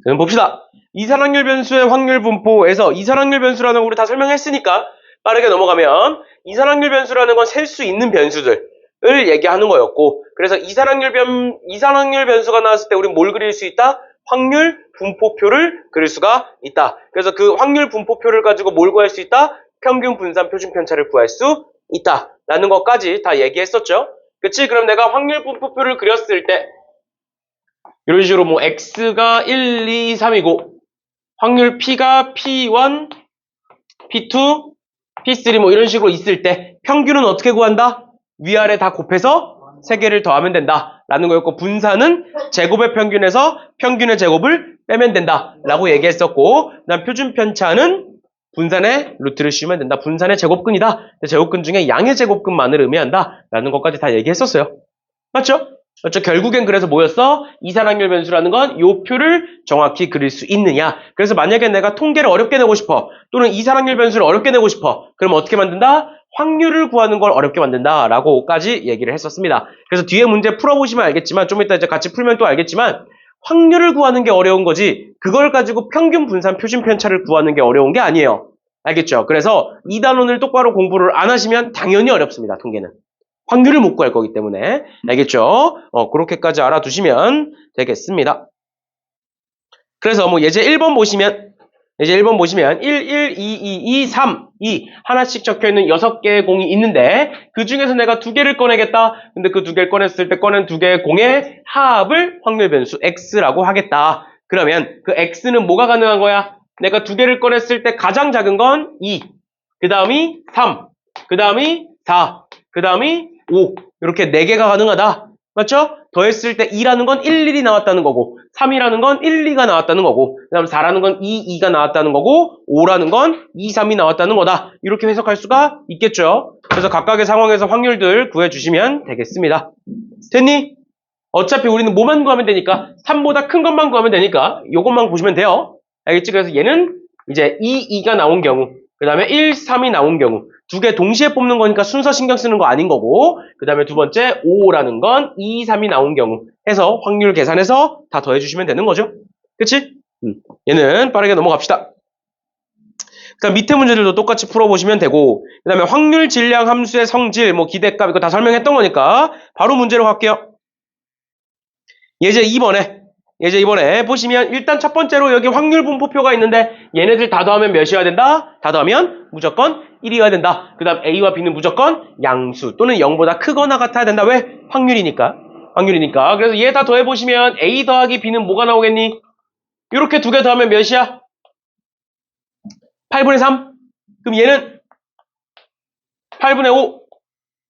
그럼 봅시다. 이산확률 변수의 확률 분포에서 이산확률 변수라는 거 우리 다 설명했으니까 빠르게 넘어가면 이산확률 변수라는 건 셀 수 있는 변수들을 얘기하는 거였고, 그래서 이산확률 변수가 나왔을 때 우리 뭘 그릴 수 있다? 확률 분포표를 그릴 수가 있다. 그래서 그 확률 분포표를 가지고 뭘 구할 수 있다? 평균 분산 표준 편차를 구할 수 있다 라는 것까지 다 얘기했었죠. 그치? 그럼 내가 확률 분포표를 그렸을 때 이런 식으로 뭐 x가 1, 2, 3이고 확률 p가 p1, p2, p3 뭐 이런 식으로 있을 때 평균은 어떻게 구한다? 위아래 다 곱해서 3개를 더하면 된다 라는 거였고, 분산은 제곱의 평균에서 평균의 제곱을 빼면 된다 라고 얘기했었고, 그다음 표준 편차는 분산의 루트를 씌우면 된다. 분산의 제곱근이다. 제곱근 중에 양의 제곱근만을 의미한다 라는 것까지 다 얘기했었어요. 맞죠? 맞죠? 결국엔 그래서 뭐였어? 이산확률 변수라는 건 요 표를 정확히 그릴 수 있느냐. 그래서 만약에 내가 통계를 어렵게 내고 싶어, 또는 이산확률 변수를 어렵게 내고 싶어, 그럼 어떻게 만든다? 확률을 구하는 걸 어렵게 만든다 라고까지 얘기를 했었습니다. 그래서 뒤에 문제 풀어보시면 알겠지만, 좀 이따 이제 같이 풀면 또 알겠지만, 확률을 구하는 게 어려운 거지 그걸 가지고 평균 분산 표준 편차를 구하는 게 어려운 게 아니에요. 알겠죠? 그래서 이 단원을 똑바로 공부를 안 하시면 당연히 어렵습니다. 통계는. 확률을 못 구할 거기 때문에. 알겠죠? 그렇게까지 알아두시면 되겠습니다. 그래서 뭐 예제 1번 보시면 1, 1, 2, 2, 2, 3, 2 하나씩 적혀있는 6개의 공이 있는데 그 중에서 내가 2개를 꺼내겠다. 근데 그 2개를 꺼냈을 때 꺼낸 2개의 공의 합을 확률 변수 x라고 하겠다. 그러면 그 x는 뭐가 가능한 거야? 내가 2개를 꺼냈을 때 가장 작은 건 2, 그 다음이 3, 그 다음이 4, 그 다음이 5 이렇게 4개가 가능하다. 맞죠? 더했을 때 2라는 건 1, 1이 나왔다는 거고 3이라는 건 1, 2가 나왔다는 거고 그 다음 4라는 건 2, 2가 나왔다는 거고 5라는 건 2, 3이 나왔다는 거다. 이렇게 해석할 수가 있겠죠. 그래서 각각의 상황에서 확률들 구해주시면 되겠습니다. 됐니? 어차피 우리는 뭐만 구하면 되니까 3보다 큰 것만 구하면 되니까 요것만 보시면 돼요. 알겠지? 그래서 얘는 이제 2, 2가 나온 경우 그 다음에 1, 3이 나온 경우 2개 동시에 뽑는 거니까 순서 신경 쓰는 거 아닌 거고 그 다음에 두 번째 5라는 건 2, 3이 나온 경우 해서 확률 계산해서 다 더해주시면 되는 거죠. 그치? 얘는 빠르게 넘어갑시다. 그 다음 밑에 문제들도 똑같이 풀어보시면 되고 그 다음에 확률 질량 함수의 성질 뭐 기대값 이거 다 설명했던 거니까 바로 문제로 갈게요. 예제 2번에 보시면 일단 첫 번째로 여기 확률 분포표가 있는데 얘네들 다 더하면 몇이어야 된다? 다 더하면 무조건 1이어야 된다. 그 다음 A와 B는 무조건 양수 또는 0보다 크거나 같아야 된다. 왜? 확률이니까. 그래서 얘 다 더해보시면 A 더하기 B는 뭐가 나오겠니? 이렇게 2개 더하면 몇이야? 8분의 3? 그럼 얘는 8분의 5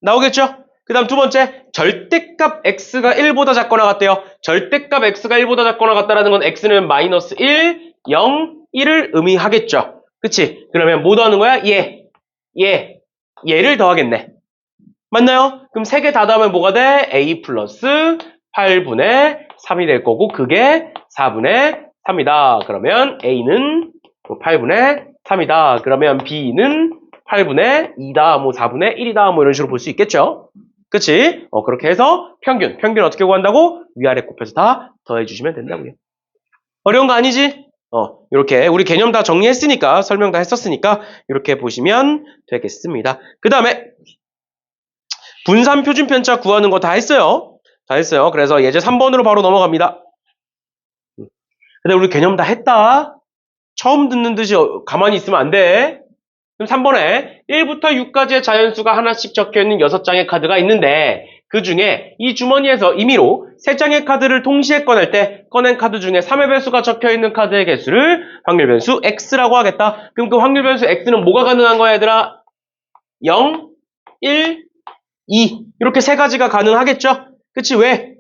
나오겠죠? 그 다음 두 번째, 절대값 x가 1보다 작거나 같대요. 절대값 x가 1보다 작거나 같다라는 건 x는 마이너스 1, 0, 1을 의미하겠죠. 그치? 그러면 뭐 더하는 거야? 얘를 더하겠네. 맞나요? 그럼 3개 다 더하면 뭐가 돼? a 플러스 8분의 3이 될 거고 그게 4분의 3이다. 그러면 a는 8분의 3이다. 그러면 b는 8분의 2다, 뭐 4분의 1이다, 뭐 이런 식으로 볼 수 있겠죠? 그치? 그렇게 해서 평균 어떻게 구한다고? 위아래 곱해서 다 더해주시면 된다고요. 어려운 거 아니지? 이렇게 우리 개념 다 정리했으니까, 설명 다 했었으니까 이렇게 보시면 되겠습니다. 그 다음에 분산 표준 편차 구하는 거 다 했어요. 그래서 예제 3번으로 바로 넘어갑니다. 근데 우리 개념 다 했다. 처음 듣는 듯이 가만히 있으면 안 돼. 그럼 3번에 1부터 6까지의 자연수가 하나씩 적혀있는 6장의 카드가 있는데 그 중에 이 주머니에서 임의로 3장의 카드를 동시에 꺼낼 때 꺼낸 카드 중에 3의 배수가 적혀있는 카드의 개수를 확률 변수 X라고 하겠다. 그럼 그 확률 변수 X는 뭐가 가능한 거야 얘들아? 0, 1, 2 이렇게 세 가지가 가능하겠죠? 그치? 왜?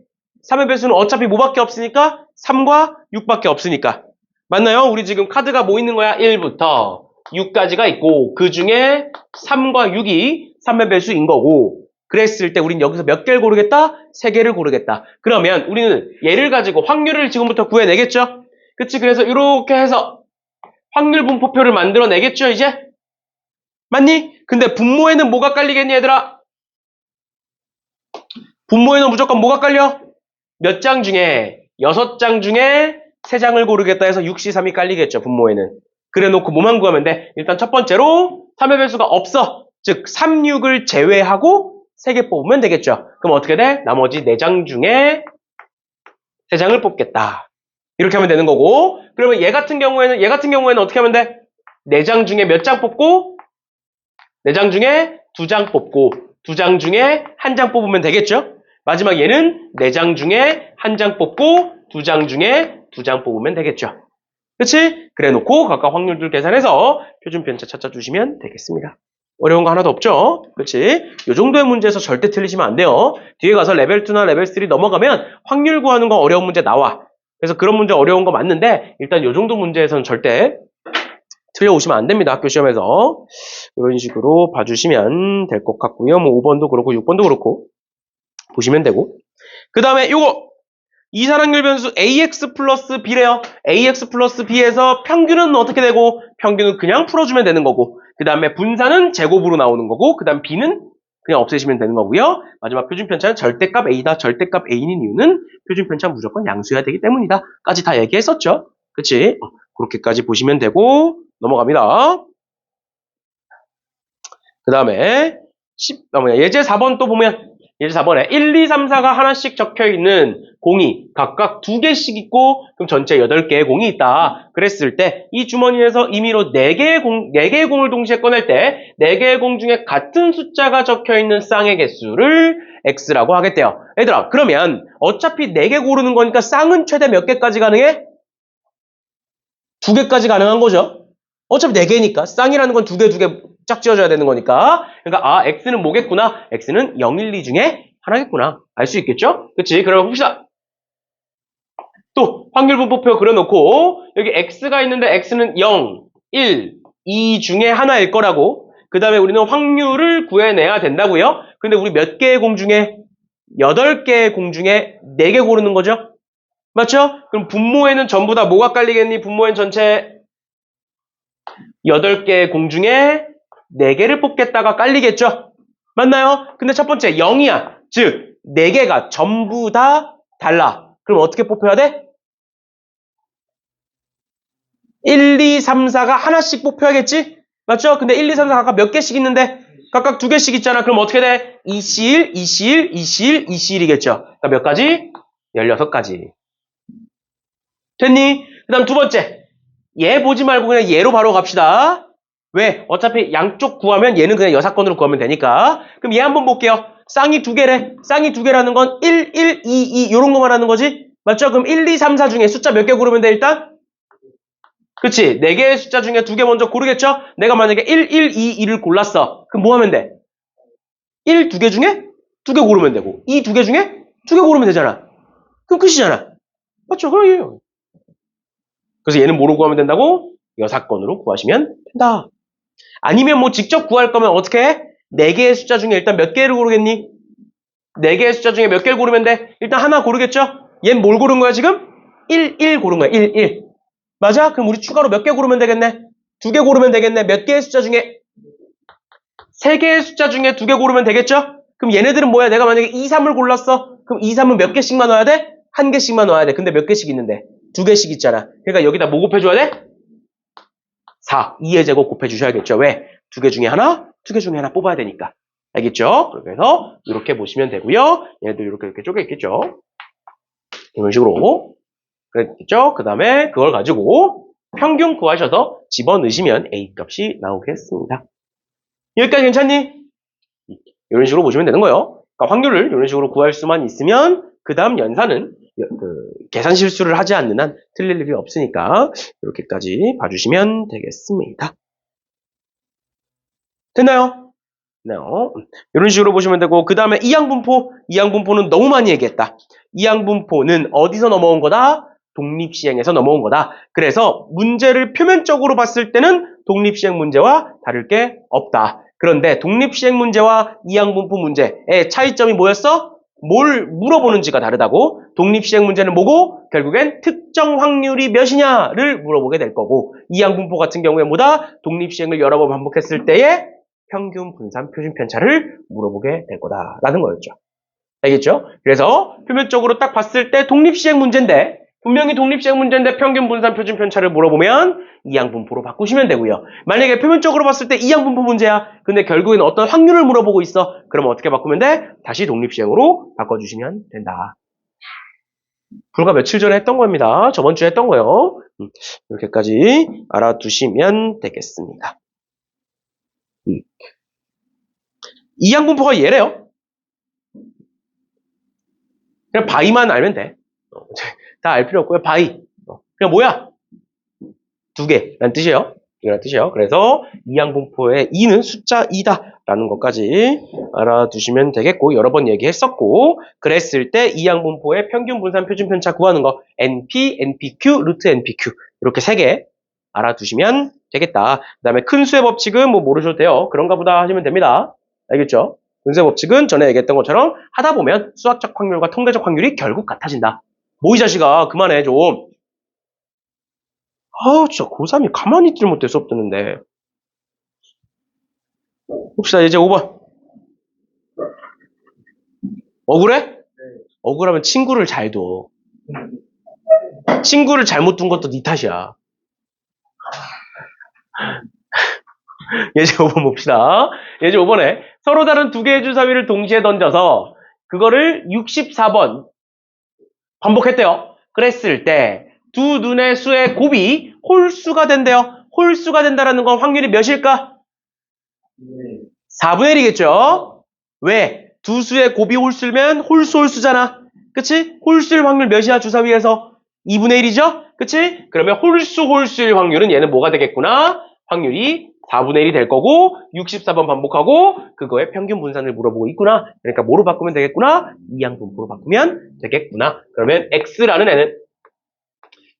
3의 배수는 어차피 뭐밖에 없으니까 3과 6밖에 없으니까. 맞나요? 우리 지금 카드가 뭐 있는 거야? 1부터 6까지가 있고 그 중에 3과 6이 3의 배수인 거고 그랬을 때 우린 여기서 몇 개를 고르겠다? 3개를 고르겠다. 그러면 우리는 얘를 가지고 확률을 지금부터 구해내겠죠? 그치? 그래서 이렇게 해서 확률 분포표를 만들어내겠죠 이제? 맞니? 근데 분모에는 뭐가 깔리겠니 얘들아? 분모에는 무조건 뭐가 깔려? 몇 장 중에? 6장 중에 세 장을 고르겠다 해서 6시 3이 깔리겠죠, 분모에는. 그래 놓고 뭐만 구하면 돼? 일단 첫 번째로 3의 변수가 없어. 즉 3, 6을 제외하고 3개 뽑으면 되겠죠. 그럼 어떻게 돼? 나머지 4장 중에 3장을 뽑겠다. 이렇게 하면 되는 거고. 그러면 얘 같은 경우에는 어떻게 하면 돼? 4장 중에 몇 장 뽑고 4장 중에 2장 뽑고 2장 중에 1장 뽑으면 되겠죠? 마지막 얘는 4장 중에 1장 뽑고 2장 중에 2장 뽑으면 되겠죠. 그치? 그래 놓고 각각 확률들 계산해서 표준 편차 찾아주시면 되겠습니다. 어려운 거 하나도 없죠? 그치? 이 정도의 문제에서 절대 틀리시면 안 돼요. 뒤에 가서 레벨 2나 레벨 3 넘어가면 확률 구하는 거 어려운 문제 나와. 그래서 그런 문제 어려운 거 맞는데 일단 이 정도 문제에서는 절대 틀려오시면 안 됩니다. 학교 시험에서. 이런 식으로 봐주시면 될 것 같고요. 뭐 5번도 그렇고 6번도 그렇고 보시면 되고. 그 다음에 요거 이산확률 변수 ax 플러스 b래요. ax 플러스 b에서 평균은 어떻게 되고 평균은 그냥 풀어주면 되는 거고 그 다음에 분산은 제곱으로 나오는 거고 그 다음 b는 그냥 없애시면 되는 거고요. 마지막 표준편차는 절대값 a다. 절대값 a인 이유는 표준편차 무조건 양수여야 되기 때문이다. 까지 다 얘기했었죠. 그치? 그렇게까지 보시면 되고 넘어갑니다. 그 다음에 예제 4번 또 보면 예제 4번에 1, 2, 3, 4가 하나씩 적혀있는 공이 각각 2개씩 있고 그럼 전체 8개의 공이 있다. 그랬을 때 이 주머니에서 임의로 4개의 공을 동시에 꺼낼 때 4개의 공 중에 같은 숫자가 적혀있는 쌍의 개수를 x라고 하겠대요. 얘들아 그러면 어차피 4개 고르는 거니까 쌍은 최대 몇 개까지 가능해? 2개까지 가능한 거죠. 어차피 4개니까 쌍이라는 건 2개 짝 지어줘야 되는 거니까 그러니까 x는 뭐겠구나? x는 0, 1, 2 중에 하나겠구나. 알 수 있겠죠? 그치? 그러면 봅시다. 또 확률 분포표 그려놓고 여기 x가 있는데 x는 0, 1, 2 중에 하나일 거라고 그 다음에 우리는 확률을 구해내야 된다고요. 근데 우리 몇 개의 공 중에 8개의 공 중에 4개 고르는 거죠? 맞죠? 그럼 분모에는 전부 다 뭐가 깔리겠니? 분모엔 전체 8개의 공 중에 4개를 뽑겠다가 깔리겠죠? 맞나요? 근데 첫 번째 0이야. 즉 4개가 전부 다 달라. 그럼 어떻게 뽑혀야 돼? 1, 2, 3, 4가 하나씩 뽑혀야겠지? 맞죠? 근데 1, 2, 3, 4 각각 몇 개씩 있는데 각각 2개씩 있잖아. 그럼 어떻게 돼? 2C1, 2C1, 2C1, 2C1이겠죠? 그러니까 몇 가지? 16가지. 됐니? 그 다음 두 번째. 얘 보지 말고 그냥 얘로 바로 갑시다. 왜? 어차피 양쪽 구하면 얘는 그냥 여사건으로 구하면 되니까. 그럼 얘 한번 볼게요. 쌍이 2개래. 쌍이 2개라는 건 1, 1, 2, 2 요런 거 말하는 거지? 맞죠? 그럼 1, 2, 3, 4 중에 숫자 몇 개 고르면 돼 일단? 그치? 4개의 숫자 중에 2개 먼저 고르겠죠? 내가 만약에 1, 1, 2, 2를 골랐어. 그럼 뭐 하면 돼? 1, 2개 중에 2개 고르면 되고 2, 2개 중에 2개 고르면 되잖아. 그럼 끝이잖아. 맞죠? 그럼 얘예요. 그래서 얘는 뭐로 구하면 된다고? 여사건으로 구하시면 된다. 아니면 뭐 직접 구할 거면 어떻게 해? 4개의 숫자 중에 일단 몇 개를 고르겠니? 4개의 숫자 중에 몇 개를 고르면 돼? 일단 하나 고르겠죠? 얘는 뭘 고른 거야 지금? 1, 1 고른 거야. 1, 1. 맞아? 그럼 우리 추가로 몇 개 고르면 되겠네? 2개 고르면 되겠네? 몇 개의 숫자 중에? 3개의 숫자 중에 2개 고르면 되겠죠? 그럼 얘네들은 뭐야? 내가 만약에 2, 3을 골랐어? 그럼 2, 3은 몇 개씩만 넣어야 돼? 1개씩만 넣어야 돼. 근데 몇 개씩 있는데? 2개씩 있잖아. 그러니까 여기다 뭐 곱해줘야 돼? 4. 2의 제곱 곱해주셔야겠죠. 왜? 2개 중에 하나, 2개 중에 하나 뽑아야 되니까. 알겠죠? 그래서 이렇게 보시면 되고요. 얘네들 이렇게 쪼개 있겠죠. 이런 식으로. 그랬겠죠? 그 다음에 그걸 가지고 평균 구하셔서 집어넣으시면 A 값이 나오겠습니다. 여기까지 괜찮니? 이런 식으로 보시면 되는 거예요. 그러니까 확률을 이런 식으로 구할 수만 있으면 그 다음 연산은 계산 실수를 하지 않는 한 틀릴 일이 없으니까 이렇게까지 봐주시면 되겠습니다. 됐나요? 네. 이런 식으로 보시면 되고 그 다음에 이항분포. 이항분포는 너무 많이 얘기했다. 이항분포는 어디서 넘어온 거다? 독립시행에서 넘어온 거다. 그래서 문제를 표면적으로 봤을 때는 독립시행 문제와 다를 게 없다. 그런데 독립시행 문제와 이항분포 문제의 차이점이 뭐였어? 뭘 물어보는지가 다르다고. 독립시행 문제는 뭐고? 결국엔 특정 확률이 몇이냐를 물어보게 될 거고 이항분포 같은 경우에 뭐다? 독립시행을 여러 번 반복했을 때의 평균 분산 표준 편차를 물어보게 될 거다라는 거였죠. 알겠죠? 그래서 표면적으로 딱 봤을 때 독립시행 문제인데 분명히 독립시행 문제인데 평균 분산 표준 편차를 물어보면 이항분포로 바꾸시면 되고요. 만약에 표면적으로 봤을 때 이항분포 문제야. 근데 결국에는 어떤 확률을 물어보고 있어. 그러면 어떻게 바꾸면 돼? 다시 독립시행으로 바꿔주시면 된다. 불과 며칠 전에 했던 겁니다. 저번 주에 했던 거요. 이렇게까지 알아두시면 되겠습니다. 이항분포가 얘래요. 그냥 바이만 알면 돼. 다 알 필요 없고요. 바이. 그냥 뭐야? 두 개라는 뜻이에요. 이라는 뜻이에요. 그래서 이항분포의 2는 숫자 2다 라는 것까지 알아두시면 되겠고, 여러 번 얘기했었고, 그랬을 때 이항분포의 평균 분산 표준 편차 구하는 거 NP, NPQ, 루트 NPQ 이렇게 3개 알아두시면 되겠다. 그 다음에 큰 수의 법칙은 뭐 모르셔도 돼요. 그런가 보다 하시면 됩니다. 알겠죠? 큰 수의 법칙은 전에 얘기했던 것처럼 하다 보면 수학적 확률과 통계적 확률이 결국 같아진다. 뭐 이 자식아, 그만해 좀. 진짜 고3이 가만히 있질 못해 수업 듣는데. 봅시다. 이제 5번. 억울해? 억울하면 친구를 잘 둬. 친구를 잘못 둔 것도 네 탓이야. 예제 5번 봅시다. 예제 5번에 서로 다른 두 개의 주사위를 동시에 던져서 그거를 64번 반복했대요. 그랬을 때 두 눈의 수의 곱이 홀수가 된대요. 홀수가 된다라는 건 확률이 몇일까? 4분의 1이겠죠? 왜? 두 수의 곱이 홀수면 홀수잖아. 그치? 홀수일 확률 몇이야 주사위에서? 2분의 1이죠? 그치? 그러면 홀수일 확률은 얘는 뭐가 되겠구나? 확률이 4분의 1이 될 거고 64번 반복하고 그거의 평균 분산을 물어보고 있구나. 그러니까 뭐로 바꾸면 되겠구나? 이항분포로 바꾸면 되겠구나. 그러면 X라는 애는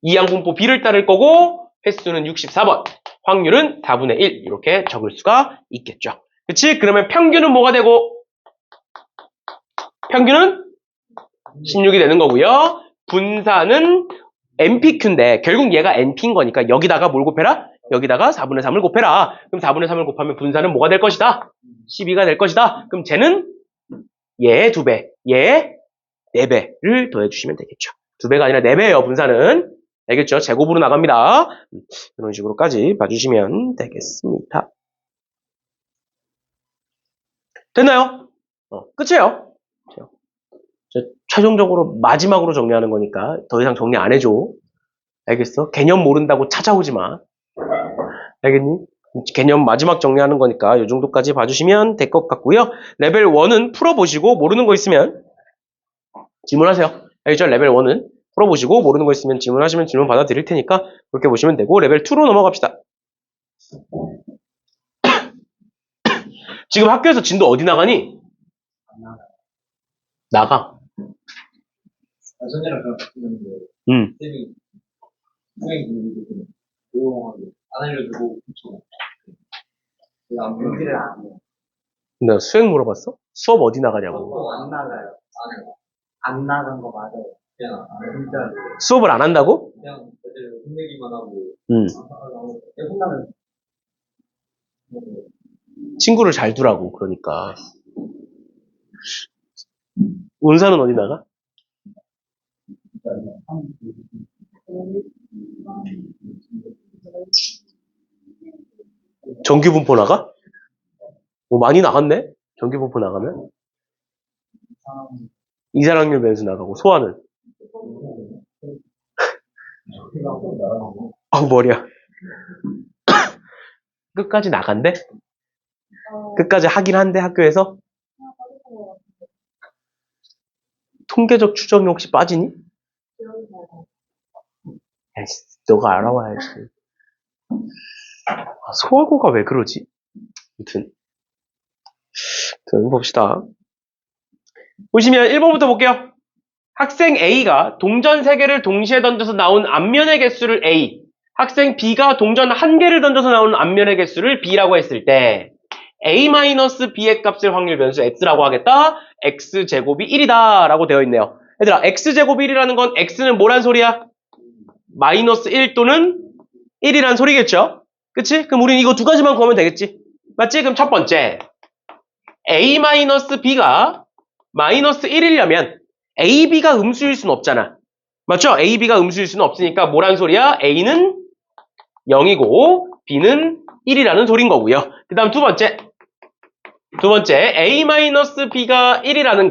이항분포 B를 따를 거고 횟수는 64번, 확률은 4분의 1 이렇게 적을 수가 있겠죠. 그치? 그러면 평균은 뭐가 되고 평균은 16이 되는 거고요. 분산은 NPQ인데 결국 얘가 NP인 거니까 여기다가 뭘 곱해라? 여기다가 4분의 3을 곱해라. 그럼 4분의 3을 곱하면 분산은 뭐가 될 것이다? 12가 될 것이다. 그럼 쟤는 얘의 2배, 얘의 4배를 더해주시면 되겠죠. 2배가 아니라 4배예요, 분산은. 알겠죠? 제곱으로 나갑니다. 이런 식으로까지 봐주시면 되겠습니다. 됐나요? 끝이에요. 최종적으로 마지막으로 정리하는 거니까 더 이상 정리 안 해줘. 알겠어? 개념 모른다고 찾아오지 마. 알겠니? 개념 마지막 정리하는 거니까 이 정도까지 봐주시면 될 것 같고요. 레벨 1은 풀어보시고 모르는 거 있으면 질문하세요. 알겠죠? 레벨 1은 풀어보시고 모르는 거 있으면 질문하시면 질문 받아드릴 테니까 그렇게 보시면 되고 레벨 2로 넘어갑시다. 지금 학교에서 진도 어디 나가니? 나가. 선생님이랑 저랑 바꾸는데 쌤이 조용하게 안 알려주고 그쵸. 제가 문제를 안 해요. 나 수행 물어봤어? 수업 어디 나가냐고. 안 나가요. 안 나간 거 맞아요. 그냥 진짜 수업을 안 한다고? 그냥 애들 혼내기만 하고 응. 혼나면 친구를 잘 두라고. 그러니까 은사는 어디 나가? 정규분포 나가? 뭐 많이 나갔네? 정규분포 나가면? 이산확률 변수 나가고 소화는? 머리야. 끝까지 나간대? 끝까지 하긴 한데 학교에서? 통계적 추정이 혹시 빠지니? 에이씨, 너가 알아와야지. 소화고가 왜 그러지? 아무튼 봅시다. 보시면 1번부터 볼게요. 학생 A가 동전 3개를 동시에 던져서 나온 앞면의 개수를 A, 학생 B가 동전 1개를 던져서 나온 앞면의 개수를 B라고 했을 때 A-B의 값을 확률 변수 X라고 하겠다. X제곱이 1이다 라고 되어 있네요. 얘들아, X제곱이 1이라는 건 X는 뭐란 소리야? 마이너스 1 또는 1이란 소리겠죠? 그치? 그럼 우린 이거 두 가지만 구하면 되겠지? 맞지? 그럼 첫 번째 A-B가 마이너스 1이려면 AB가 음수일 순 없잖아. 맞죠? A, B가 음수일 수는 없으니까 뭐란 소리야? A는 0이고 B는 1이라는 소린 거고요. 그 다음 두 번째 A-B가 1이라는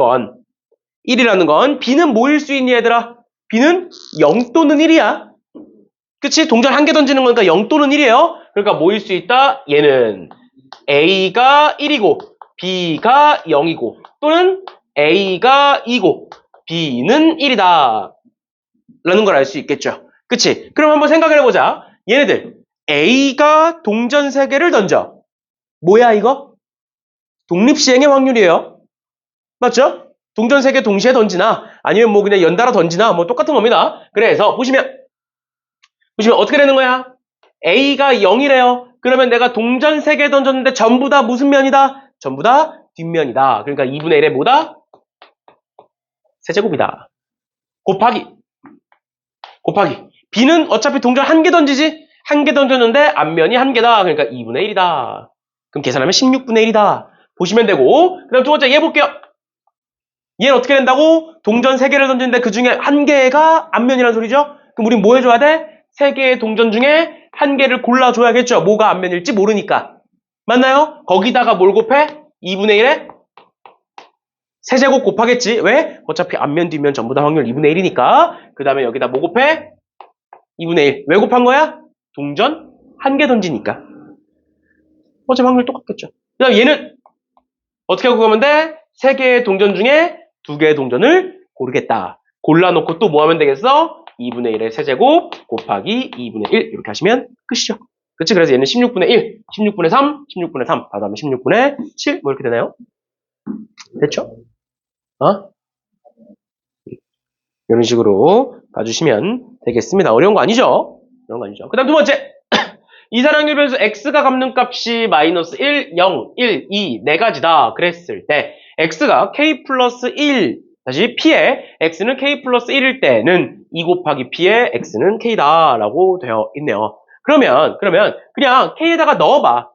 건 B는 뭐일 수 있니 얘들아? B는 0 또는 1이야. 그치? 동전 한 개 던지는 거니까 0 또는 1이에요. 그러니까 뭐일 수 있다? 얘는 A가 1이고 B가 0이고 또는 A가 2고 B는 1이다 라는 걸 알 수 있겠죠. 그치? 그럼 한번 생각을 해보자. 얘네들 A가 동전 3개를 던져. 뭐야 이거? 독립시행의 확률이에요. 맞죠? 동전 3개 동시에 던지나 아니면 뭐 그냥 연달아 던지나 뭐 똑같은 겁니다. 그래서 보시면 어떻게 되는 거야? A가 0이래요. 그러면 내가 동전 3개 던졌는데 전부 다 무슨 면이다? 전부 다 뒷면이다. 그러니까 2분의 1의 뭐다? 세제곱이다. 곱하기. B는 어차피 동전 한 개 던지지? 한 개 던졌는데 앞면이 한 개다. 그러니까 2분의 1이다. 그럼 계산하면 16분의 1이다. 보시면 되고 그 다음 두 번째 얘 볼게요. 얘는 어떻게 된다고? 동전 3개를 던지는데 그 중에 한 개가 앞면이라는 소리죠? 그럼 우린 뭐 해줘야 돼? 3개의 동전 중에 한 개를 골라줘야겠죠. 뭐가 앞면일지 모르니까. 맞나요? 거기다가 뭘 곱해? 2분의 1에 세제곱 곱하겠지. 왜? 어차피 앞면 뒷면 전부 다 확률 2분의 1이니까. 그 다음에 여기다 뭐 곱해? 2분의 1. 왜 곱한 거야? 동전 한 개 던지니까. 어차피 확률 똑같겠죠. 그 다음 얘는 어떻게 하고 가면 돼? 3개의 동전 중에 2개의 동전을 고르겠다. 골라놓고 또 뭐 하면 되겠어? 2분의 1의 세제곱 곱하기 2분의 1 이렇게 하시면 끝이죠. 그치? 그래서 얘는 16분의 1, 16분의 3, 16분의 3, 다 하면 16분의 7 뭐 이렇게 되나요? 됐죠? 이런 식으로 봐주시면 되겠습니다. 어려운 거 아니죠? 그 다음 두 번째. 이산항률 변수 x가 갚는 값이 마이너스 1, 0, 1, 2 네 가지다. 그랬을 때 x가 k 플러스 1 다시 p의 x는 k 플러스 1일 때는 2 곱하기 p의 x는 k다 라고 되어 있네요. 그러면 그냥 k에다가 넣어봐.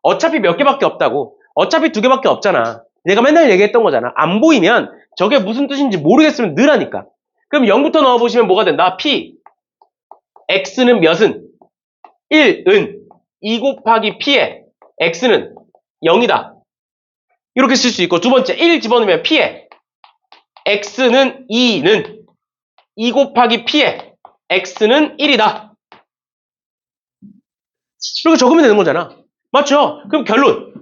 어차피 몇 개밖에 없다고. 어차피 2개밖에 없잖아. 내가 맨날 얘기했던 거잖아. 안 보이면 저게 무슨 뜻인지 모르겠으면 넣으라니까. 그럼 0부터 넣어보시면 뭐가 된다? p x는 몇은 1은 2 곱하기 p의 x는 0이다. 이렇게 쓸 수 있고 두 번째 1 집어넣으면 p의 x는 2는 2 곱하기 p의 x는 1이다. 이렇게 적으면 되는 거잖아. 맞죠? 그럼 결론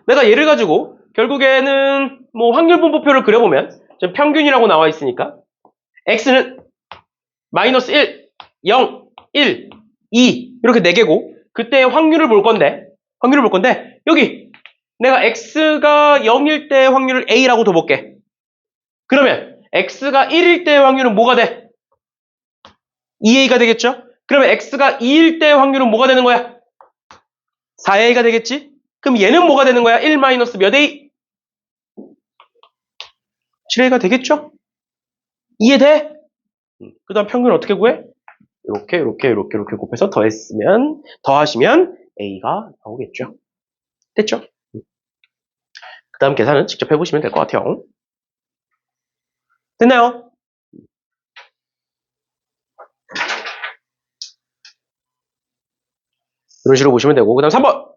내가 얘를 가지고 결국에는 뭐 확률 분포표를 그려보면 지금 평균이라고 나와 있으니까 x는 마이너스 1, 0, 1, 2 이렇게 4개고 그때 확률을 볼 건데 여기 내가 x가 0일 때 확률을 a라고 둬볼게. 그러면 x가 1일 때 확률은 뭐가 돼? 2a가 되겠죠? 그러면 x가 2일 때 확률은 뭐가 되는 거야? 4a가 되겠지? 그럼 얘는 뭐가 되는 거야? 1 마이너스 몇 a? 7a가 되겠죠? 이해돼? 그 다음 평균 어떻게 구해? 이렇게 곱해서 더하시면 a가 나오겠죠. 됐죠? 그 다음 계산은 직접 해보시면 될 것 같아요. 됐나요? 이런 식으로 보시면 되고 그 다음 3번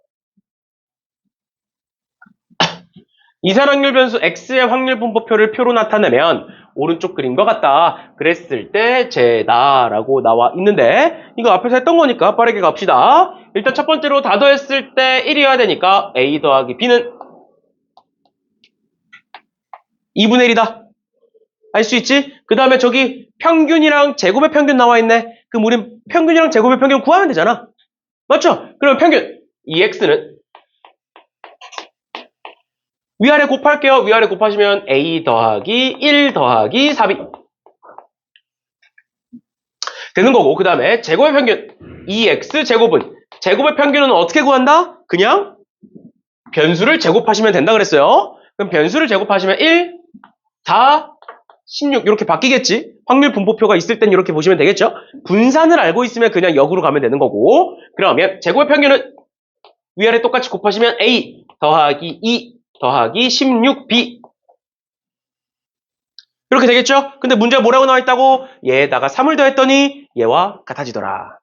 이산확률 변수 x의 확률 분포표를 표로 나타내면 오른쪽 그림과 같다. 그랬을 때 제다 라고 나와 있는데 이거 앞에서 했던 거니까 빠르게 갑시다. 일단 첫 번째로 다 더했을 때 1이어야 되니까 a 더하기 b는 2분의 1이다. 알 수 있지? 그 다음에 저기 평균이랑 제곱의 평균 나와 있네. 그럼 우린 평균이랑 제곱의 평균 구하면 되잖아. 맞죠? 그럼 평균 2x는 위아래 곱할게요. 위아래 곱하시면 a 더하기 1 더하기 4b 되는 거고 그 다음에 제곱의 평균 2x 제곱은 제곱의 평균은 어떻게 구한다? 그냥 변수를 제곱하시면 된다 그랬어요. 그럼 변수를 제곱하시면 1, 4, 16 이렇게 바뀌겠지? 확률 분포표가 있을 땐 이렇게 보시면 되겠죠? 분산을 알고 있으면 그냥 역으로 가면 되는 거고 그러면 제곱의 평균은 위아래 똑같이 곱하시면 a 더하기 2 더하기 16b 이렇게 되겠죠? 근데 문제가 뭐라고 나와 있다고? 얘에다가 3을 더했더니 얘와 같아지더라.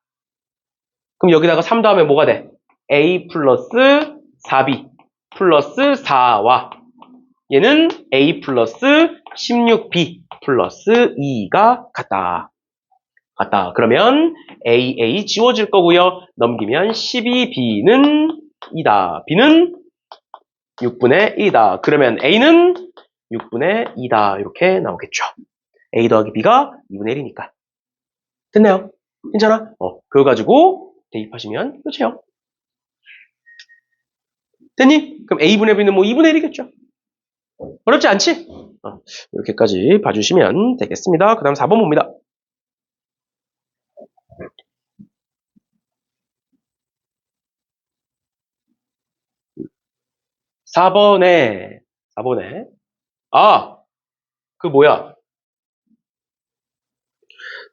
그럼 여기다가 3 더하면 뭐가 돼? A 플러스 4B 플러스 4와 얘는 A 플러스 16B 플러스 2가 같다. 그러면 AA 지워질 거고요. 넘기면 12B는 2다. B는 6분의 1이다. 그러면 A는 6분의 2다. 이렇게 나오겠죠. A 더하기 B가 2분의 1이니까. 됐나요? 괜찮아? 그거 가지고 대입하시면 끝이에요. 됐니? 그럼 A분의 B는 뭐 2분의 1이겠죠. 어렵지 않지? 이렇게까지 봐주시면 되겠습니다. 그 다음 4번 봅니다. 4번에 그 뭐야?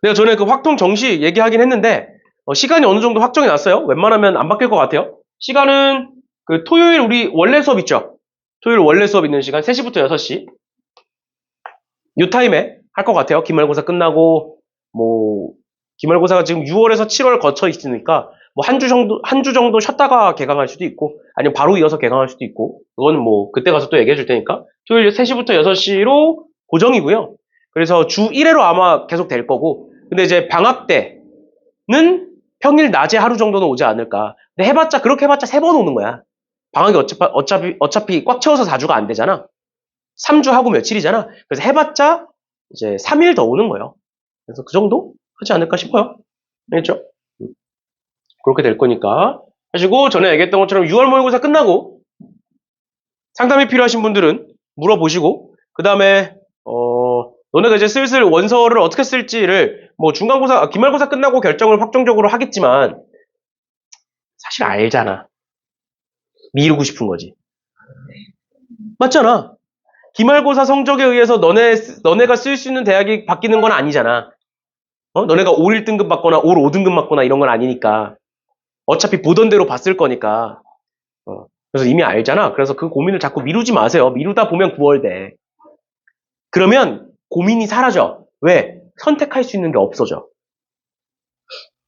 내가 전에 그 확통 정시 얘기하긴 했는데 시간이 어느 정도 확정이 났어요. 웬만하면 안 바뀔 것 같아요. 시간은 그 토요일 우리 원래 수업 있죠? 토요일 원래 수업 있는 시간 3시부터 6시 요 타임에 할 것 같아요. 기말고사 끝나고 뭐 기말고사가 지금 6월에서 7월 거쳐 있으니까 뭐 한 주 정도 쉬었다가 개강할 수도 있고 아니면 바로 이어서 개강할 수도 있고 그거는 뭐 그때 가서 또 얘기해 줄 테니까 토요일 3시부터 6시로 고정이고요. 그래서 주 1회로 아마 계속 될 거고 근데 이제 방학 때는 평일 낮에 하루 정도는 오지 않을까. 근데 그렇게 해봤자 3번 오는 거야. 방학이 어차피 꽉 채워서 4주가 안 되잖아. 3주 하고 며칠이잖아. 그래서 해봤자 이제 3일 더 오는 거예요. 그래서 그 정도 하지 않을까 싶어요. 알겠죠? 그렇게 될 거니까. 하시고 전에 얘기했던 것처럼 6월 모의고사 끝나고 상담이 필요하신 분들은 물어보시고 그 다음에 너네가 이제 슬슬 원서를 어떻게 쓸지를 뭐 기말고사 끝나고 결정을 확정적으로 하겠지만 사실 알잖아. 미루고 싶은 거지. 맞잖아. 기말고사 성적에 의해서 너네가 쓸 수 있는 대학이 바뀌는 건 아니잖아. 너네가 올 1등급 받거나 올 5등급 받거나 이런 건 아니니까. 어차피 보던 대로 봤을 거니까. 그래서 이미 알잖아. 그래서 그 고민을 자꾸 미루지 마세요. 미루다 보면 9월 돼. 그러면 고민이 사라져. 왜? 선택할 수 있는 게 없어져.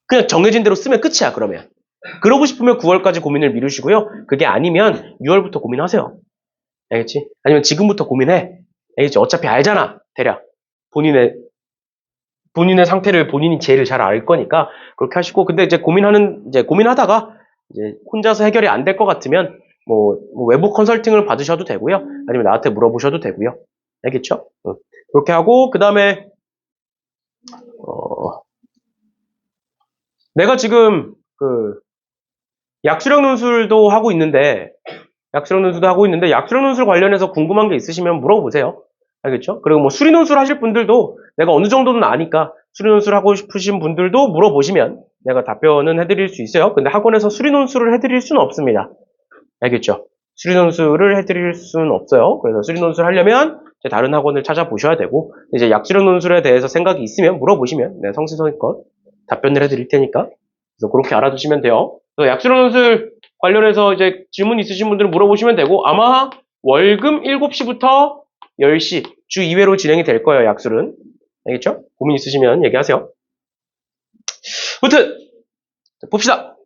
그냥 정해진 대로 쓰면 끝이야, 그러면. 그러고 싶으면 9월까지 고민을 미루시고요. 그게 아니면 6월부터 고민하세요. 알겠지? 아니면 지금부터 고민해. 알겠지? 어차피 알잖아, 대략. 본인의 상태를 본인이 제일 잘 알 거니까 그렇게 하시고 근데 이제 고민하다가 이제 혼자서 해결이 안 될 것 같으면 뭐 외부 컨설팅을 받으셔도 되고요. 아니면 나한테 물어보셔도 되고요. 알겠죠? 그렇게 하고 그다음에 내가 지금 그 약수령 논술도 하고 있는데 약수령 논술 관련해서 궁금한 게 있으시면 물어보세요. 알겠죠? 그리고 뭐 수리 논술 하실 분들도 내가 어느 정도는 아니까 수리 논술 하고 싶으신 분들도 물어보시면 내가 답변은 해드릴 수 있어요. 근데 학원에서 수리 논술을 해드릴 수는 없습니다. 알겠죠? 수리 논술을 해드릴 수는 없어요. 그래서 수리 논술 하려면 이제 다른 학원을 찾아보셔야 되고 이제 약수령 논술에 대해서 생각이 있으면 물어보시면 내가 성실성의껏 답변을 해드릴 테니까 그래서 그렇게 알아두시면 돼요. 그래서 약수령 논술 관련해서 이제 질문 있으신 분들은 물어보시면 되고 아마 월금 7시부터 10시 주 2회로 진행이 될 거예요. 약술은. 알겠죠? 고민 있으시면 얘기하세요. 아무튼 봅시다.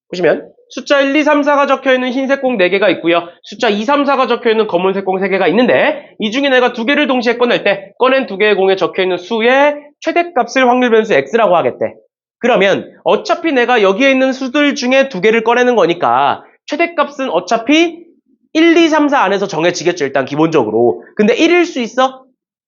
보시면 숫자 1, 2, 3, 4가 적혀있는 흰색 공 4개가 있고요. 숫자 2, 3, 4가 적혀있는 검은색 공 3개가 있는데 이 중에 내가 2개를 동시에 꺼낼 때 꺼낸 2개의 공에 적혀있는 수의 최대값을 확률 변수 x라고 하겠대. 그러면 어차피 내가 여기에 있는 수들 중에 2개를 꺼내는 거니까 최대값은 어차피 1, 2, 3, 4 안에서 정해지겠죠. 일단 기본적으로. 근데 1일 수 있어?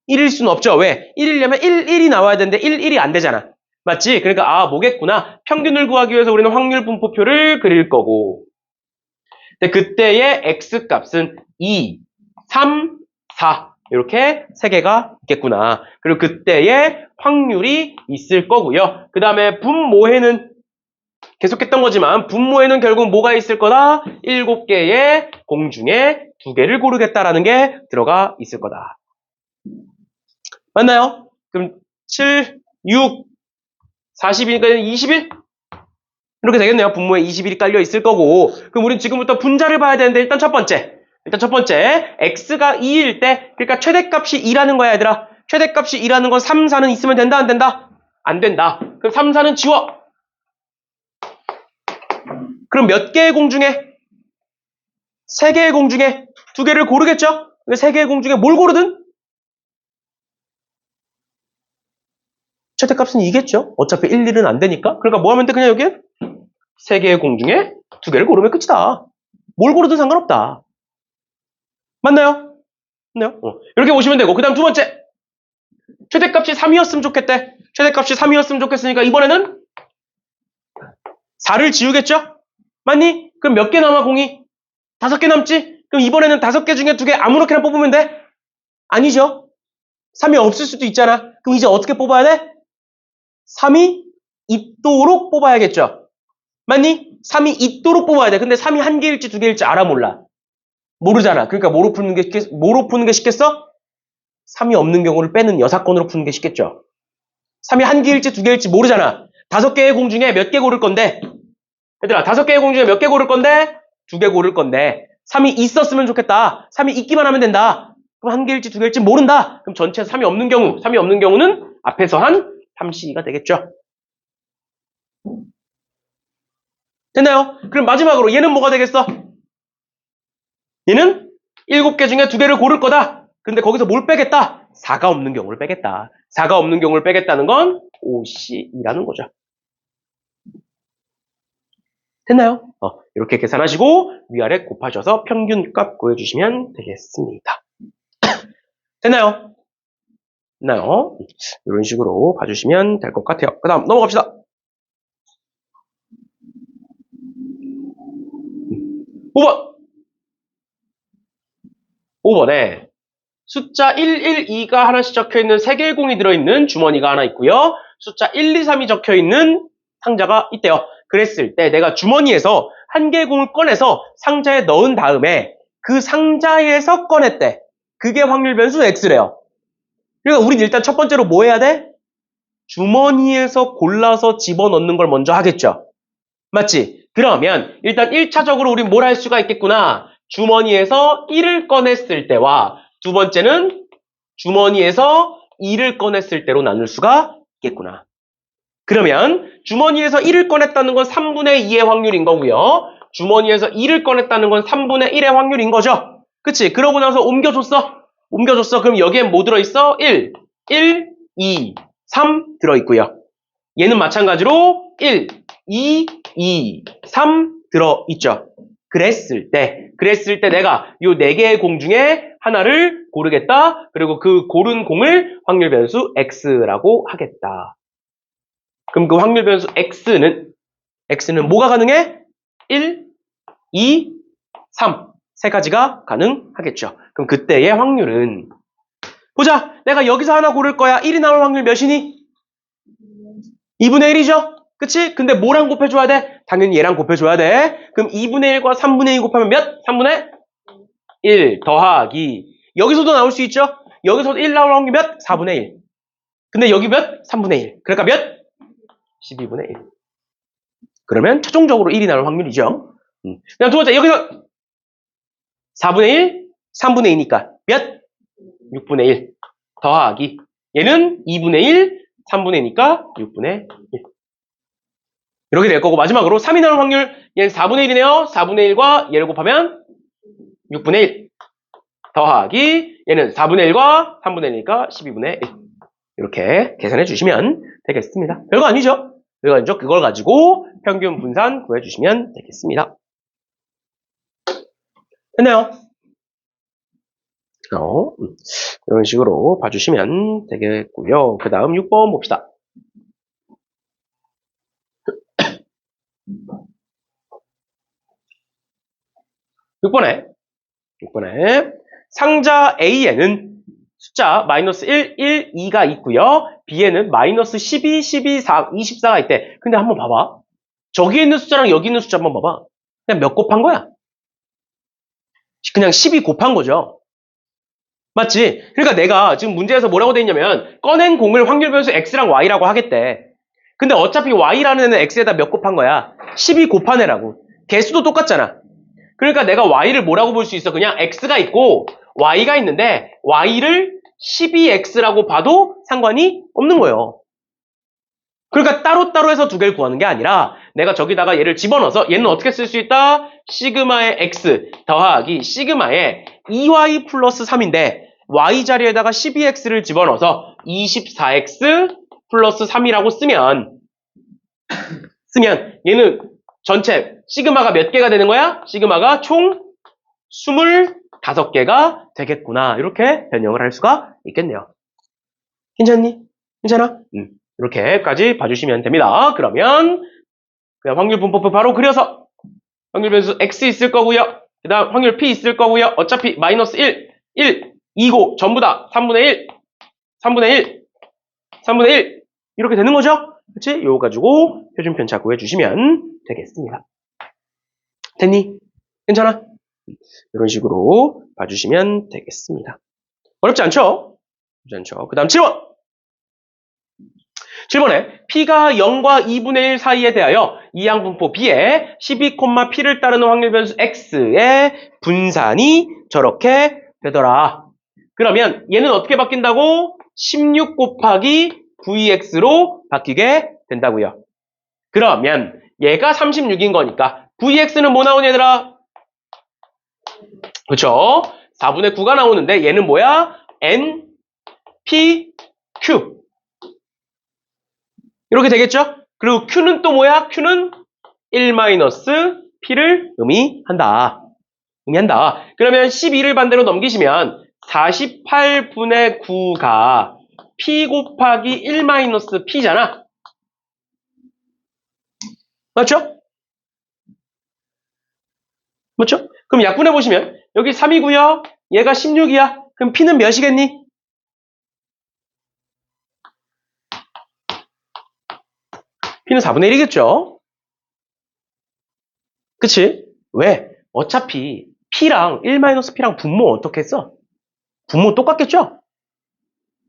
1일 수는 없죠. 왜? 1이려면 1이 나와야 되는데 1이 안 되잖아. 맞지? 그러니까 뭐겠구나. 평균을 구하기 위해서 우리는 확률 분포표를 그릴 거고. 근데 그때의 x값은 2, 3, 4 이렇게 3개가 있겠구나. 그리고 그때의 확률이 있을 거고요. 그 다음에 분모에는 계속했던 거지만 분모에는 결국 뭐가 있을 거다? 7개의 공 중에 2개를 고르겠다라는 게 들어가 있을 거다. 맞나요? 그럼 7, 6, 40이니까 21? 이렇게 되겠네요. 분모에 21이 깔려 있을 거고 그럼 우린 지금부터 분자를 봐야 되는데 일단 첫 번째 x가 2일 때 그러니까 최대값이 2라는 거야 얘들아. 최대값이 2라는 건 3, 4는 있으면 된다, 안 된다? 안 된다. 그럼 3, 4는 지워. 그럼 몇 개의 공 중에? 3개의 공 중에 2개를 고르겠죠? 3개의 공 중에 뭘 고르든? 최대값은 2겠죠? 어차피 1, 1은 안 되니까. 그러니까 뭐 하면 돼? 그냥 여기 3개의 공 중에 2개를 고르면 끝이다. 뭘 고르든 상관없다. 맞나요? 맞나요? 이렇게 보시면 되고. 그 다음 두 번째. 최대값이 3이었으면 좋겠대. 최대값이 3이었으면 좋겠으니까 이번에는 4를 지우겠죠? 맞니? 그럼 몇 개 남아 공이? 5개 남지? 그럼 이번에는 5개 중에 2개 아무렇게나 뽑으면 돼? 아니죠? 3이 없을 수도 있잖아. 그럼 이제 어떻게 뽑아야 돼? 3이 있도록 뽑아야겠죠? 맞니? 3이 있도록 뽑아야 돼. 근데 3이 1개일지 2개일지 알아 몰라? 모르잖아. 그러니까 뭐로 푸는 게 쉽겠어? 3이 없는 경우를 빼는 여사건으로 푸는 게 쉽겠죠? 3이 1개일지 2개일지 모르잖아. 5개의 공 중에 몇 개 고를 건데? 얘들아, 5개의 공 중에 몇 개 고를 건데? 2개 고를 건데 3이 있었으면 좋겠다. 3이 있기만 하면 된다. 그럼 1개일지 2개일지 모른다. 그럼 전체에서 3이 없는 경우, 3이 없는 경우는 앞에서 한 3C가 되겠죠. 됐나요? 그럼 마지막으로 얘는 뭐가 되겠어? 얘는 7개 중에 2개를 고를 거다. 근데 거기서 뭘 빼겠다? 4가 없는 경우를 빼겠다. 4가 없는 경우를 빼겠다는 건 5C라는 거죠. 됐나요? 이렇게 계산하시고 위아래 곱하셔서 평균값 구해주시면 되겠습니다. 됐나요? 됐나요? 이런 식으로 봐주시면 될 것 같아요. 그 다음 넘어갑시다. 5번에 숫자 112가 하나씩 적혀있는 3개의 공이 들어있는 주머니가 하나 있고요. 숫자 1, 2, 3이 적혀있는 상자가 있대요. 그랬을 때 내가 주머니에서 1개의 공을 꺼내서 상자에 넣은 다음에 그 상자에서 꺼냈대. 그게 확률 변수 X래요. 그러니까 우린 일단 첫 번째로 뭐 해야 돼? 주머니에서 골라서 집어넣는 걸 먼저 하겠죠. 맞지? 그러면 일단 1차적으로 우린 뭘 할 수가 있겠구나. 주머니에서 1을 꺼냈을 때와 두 번째는 주머니에서 2를 꺼냈을 때로 나눌 수가 있겠구나. 그러면 주머니에서 1을 꺼냈다는 건 3분의 2의 확률인 거고요. 주머니에서 2를 꺼냈다는 건 3분의 1의 확률인 거죠. 그치? 그러고 나서 옮겨줬어. 그럼 여기엔 뭐 들어있어? 1, 2, 3 들어있고요. 얘는 마찬가지로 1, 2, 3 들어있죠. 그랬을 때 내가 요 4개의 공 중에 하나를 고르겠다. 그리고 그 고른 공을 확률 변수 X라고 하겠다. 그럼 그 확률 변수 X는 뭐가 가능해? 1, 2, 3. 세 가지가 가능하겠죠. 그럼 그때의 확률은 보자. 내가 여기서 하나 고를 거야. 1이 나올 확률 몇이니? 2분의 1이죠? 그치? 근데 뭐랑 곱해줘야 돼? 당연히 얘랑 곱해줘야 돼. 그럼 2분의 1과 3분의 2 곱하면 몇? 3분의 1 더하기. 여기서도 나올 수 있죠? 여기서도 1 나올 확률 몇? 4분의 1. 근데 여기 몇? 3분의 1. 그러니까 몇? 12분의 1. 그러면 최종적으로 1이 나올 확률이죠. 그다음 두 번째, 여기서 4분의 1, 3분의 2니까 몇? 6분의 1 더하기. 얘는 2분의 1, 3분의 2니까 6분의 1. 이렇게 될 거고, 마지막으로 3이 나올 확률, 얘는 4분의 1이네요. 4분의 1과 얘를 곱하면 6분의 1 더하기, 얘는 4분의 1과 3분의 1이니까 12분의 1. 이렇게 계산해 주시면 되겠습니다. 별거 아니죠? 그걸 가지고 평균 분산 구해주시면 되겠습니다. 됐나요? 이런 식으로 봐주시면 되겠고요. 그 다음 6번 봅시다. 6번에 상자 A에는 숫자 마이너스 1, 1, 2가 있고요. B에는 마이너스 12, 12, 4, 24가 있대. 근데 한번 봐봐. 저기 있는 숫자랑 여기 있는 숫자 한번 봐봐. 그냥 몇 곱한 거야? 그냥 12 곱한 거죠. 맞지? 그러니까 내가 지금 문제에서 뭐라고 돼 있냐면 꺼낸 공을 확률 변수 X랑 Y라고 하겠대. 근데 어차피 Y라는 애는 X에다 몇 곱한 거야? 12 곱한 애라고. 개수도 똑같잖아. 그러니까 내가 Y를 뭐라고 볼 수 있어? 그냥 X가 있고 Y가 있는데 Y를 12x라고 봐도 상관이 없는 거예요. 그러니까 따로따로 해서 두 개를 구하는 게 아니라 내가 저기다가 얘를 집어넣어서 얘는 어떻게 쓸 수 있다? 시그마의 x 더하기 시그마의 2y 플러스 3인데 y 자리에다가 12x를 집어넣어서 24x 플러스 3이라고 쓰면 얘는 전체 시그마가 몇 개가 되는 거야? 시그마가 총 25개가 되겠구나. 이렇게 변형을 할 수가 있겠네요. 괜찮니? 괜찮아? 이렇게까지 봐주시면 됩니다. 그러면 그냥 확률 분포표 바로 그려서 확률 변수 x 있을 거고요. 그 다음 확률 p 있을 거고요. 어차피 마이너스 1, 2고 전부 다 3분의 1, 3분의 1, 3분의 1 이렇게 되는 거죠? 그치? 요거 가지고 표준편차 구해주시면 되겠습니다. 됐니? 괜찮아? 이런 식으로 봐주시면 되겠습니다. 어렵지 않죠? 어렵지 않죠? 그 다음 7번! 7번에 p가 0과 2분의 1 사이에 대하여 이항분포 b에 12,p를 따르는 확률 변수 x의 분산이 저렇게 되더라. 그러면 얘는 어떻게 바뀐다고? 16 곱하기 vx로 바뀌게 된다고요. 그러면 얘가 36인 거니까 vx는 뭐 나오냐 얘들아? 그쵸? 4분의 9가 나오는데 얘는 뭐야? n, p, q 이렇게 되겠죠? 그리고 q는 또 뭐야? q는 1-p를 의미한다. 그러면 12를 반대로 넘기시면 48분의 9가 p 곱하기 1-p잖아. 맞죠? 맞죠? 그럼 약분해 보시면 여기 3이고요. 얘가 16이야. 그럼 p는 몇이겠니? p는 4분의 1이겠죠? 그치? 왜? 어차피 p랑 1-p랑 분모 어떻게 했어? 분모 똑같겠죠?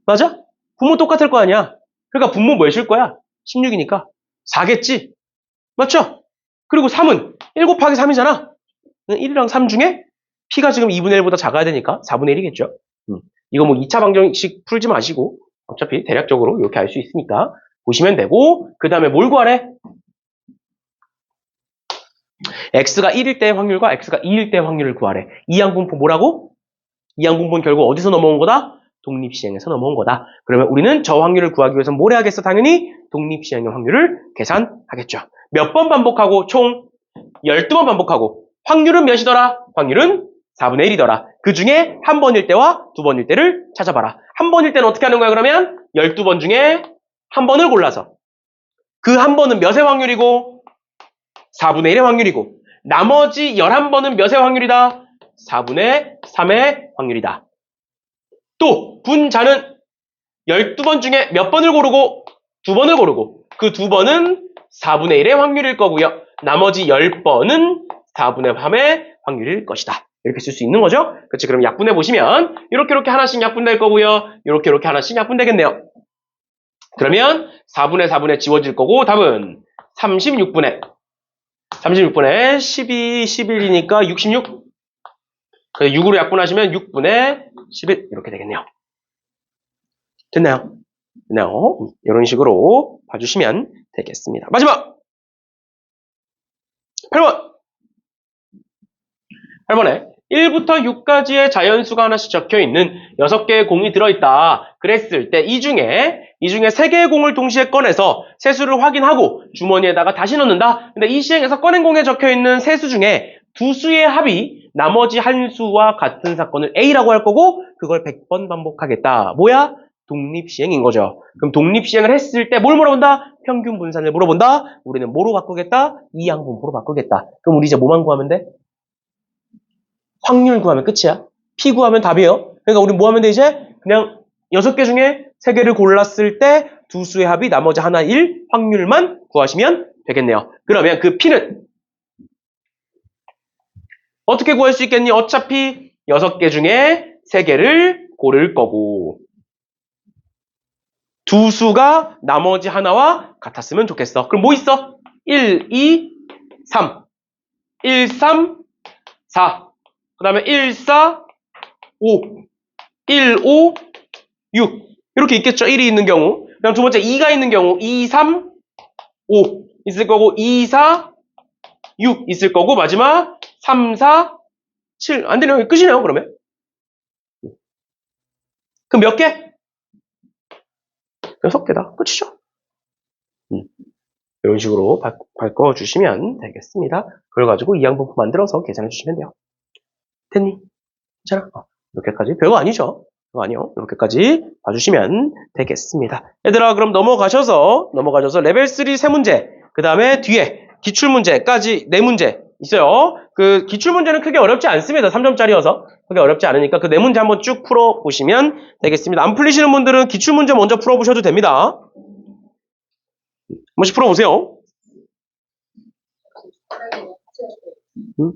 맞아? 분모 똑같을 거 아니야. 그러니까 분모 몇일 거야? 16이니까 4겠지? 맞죠? 그리고 3은 1 곱하기 3이잖아. 1이랑 3 중에 p가 지금 2분의 1보다 작아야 되니까 4분의 1이겠죠? 이거 뭐 2차 방정식 풀지 마시고 어차피 대략적으로 이렇게 알 수 있으니까 보시면 되고 그 다음에 뭘 구하래? x가 1일 때의 확률과 x가 2일 때의 확률을 구하래. 이항분포 뭐라고? 이항분포는 결국 어디서 넘어온 거다? 독립시행에서 넘어온 거다. 그러면 우리는 저 확률을 구하기 위해서 뭘 해야겠어? 당연히 독립시행의 확률을 계산하겠죠. 몇 번 반복하고? 총 12번 반복하고 확률은 몇이더라? 확률은 4분의 1이더라. 그 중에 한 번일 때와 두 번일 때를 찾아봐라. 한 번일 때는 어떻게 하는 거야 그러면? 12번 중에 한 번을 골라서 그 한 번은 몇의 확률이고? 4분의 1의 확률이고 나머지 11번은 몇의 확률이다? 4분의 3의 확률이다. 또 분자는 12번 중에 몇 번을 고르고? 두 번을 고르고 그 두 번은 4분의 1의 확률일 거고요. 나머지 10번은 4분의 3의 확률일 것이다. 이렇게 쓸 수 있는 거죠? 그렇지? 그럼 약분해 보시면 이렇게 하나씩 약분될 거고요. 이렇게 하나씩 약분되겠네요. 그러면 4분의 지워질 거고 답은 36분의 12, 11이니까 66. 6으로 약분하시면 6분의 11 이렇게 되겠네요. 됐나요? 이런 식으로 봐주시면 되겠습니다. 마지막 8번에 1부터 6까지의 자연수가 하나씩 적혀있는 6개의 공이 들어있다. 그랬을 때 이 중에 3개의 공을 동시에 꺼내서 세수를 확인하고 주머니에다가 다시 넣는다. 근데 이 시행에서 꺼낸 공에 적혀있는 세 수 중에 두 수의 합이 나머지 한 수와 같은 사건을 A라고 할 거고 그걸 100번 반복하겠다. 뭐야? 독립시행인 거죠. 그럼 독립시행을 했을 때 뭘 물어본다? 평균 분산을 물어본다. 우리는 뭐로 바꾸겠다? 이항분포로 바꾸겠다. 그럼 우리 이제 뭐만 구하면 돼? 확률 구하면 끝이야. P 구하면 답이에요. 그러니까 우리 뭐 하면 돼 이제? 그냥 6개 중에 3개를 골랐을 때 두 수의 합이 나머지 하나일 확률만 구하시면 되겠네요. 그러면 그 P는 어떻게 구할 수 있겠니? 어차피 6개 중에 3개를 고를 거고 두 수가 나머지 하나와 같았으면 좋겠어. 그럼 뭐 있어? 1, 2, 3. 1, 3, 4. 그 다음에 1, 4, 5. 1, 5, 6 이렇게 있겠죠. 1이 있는 경우. 그다음 두 번째 2가 있는 경우 2, 3, 5 있을 거고 2, 4, 6 있을 거고 마지막 3, 4, 7 안 되네요. 끝이네요. 그러면. 그럼 몇 개? 6개다. 끝이죠. 이런 식으로 바꿔주시면 되겠습니다. 그걸 가지고 이항분포 만들어서 계산해 주시면 돼요. 됐니? 괜찮아? 이렇게까지. 별거 아니죠? 별거 아니요. 이렇게까지 봐주시면 되겠습니다. 얘들아, 그럼 넘어가셔서 레벨 3 세 문제, 그 다음에 뒤에 기출문제까지 네 문제 있어요. 그 기출문제는 크게 어렵지 않습니다. 3점짜리여서. 크게 어렵지 않으니까 그 네 문제 한번 쭉 풀어보시면 되겠습니다. 안 풀리시는 분들은 기출문제 먼저 풀어보셔도 됩니다. 한 번씩 풀어보세요. 음?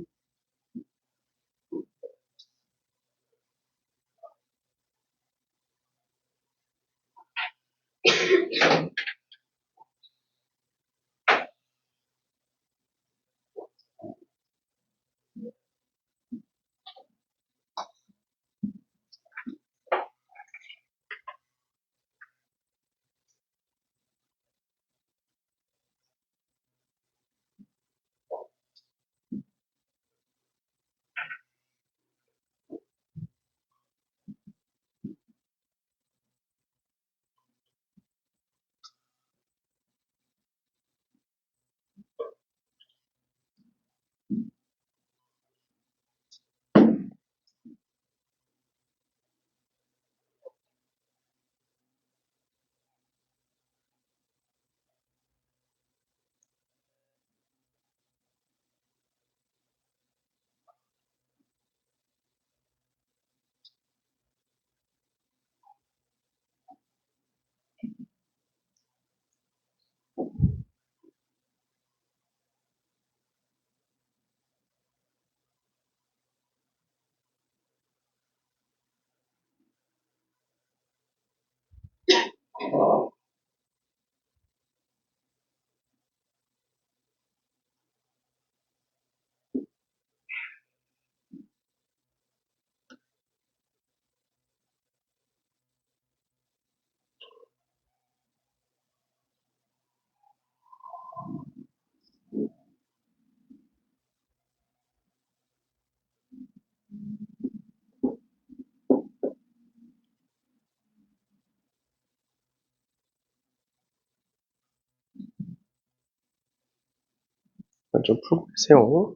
좀 풀고 계세요.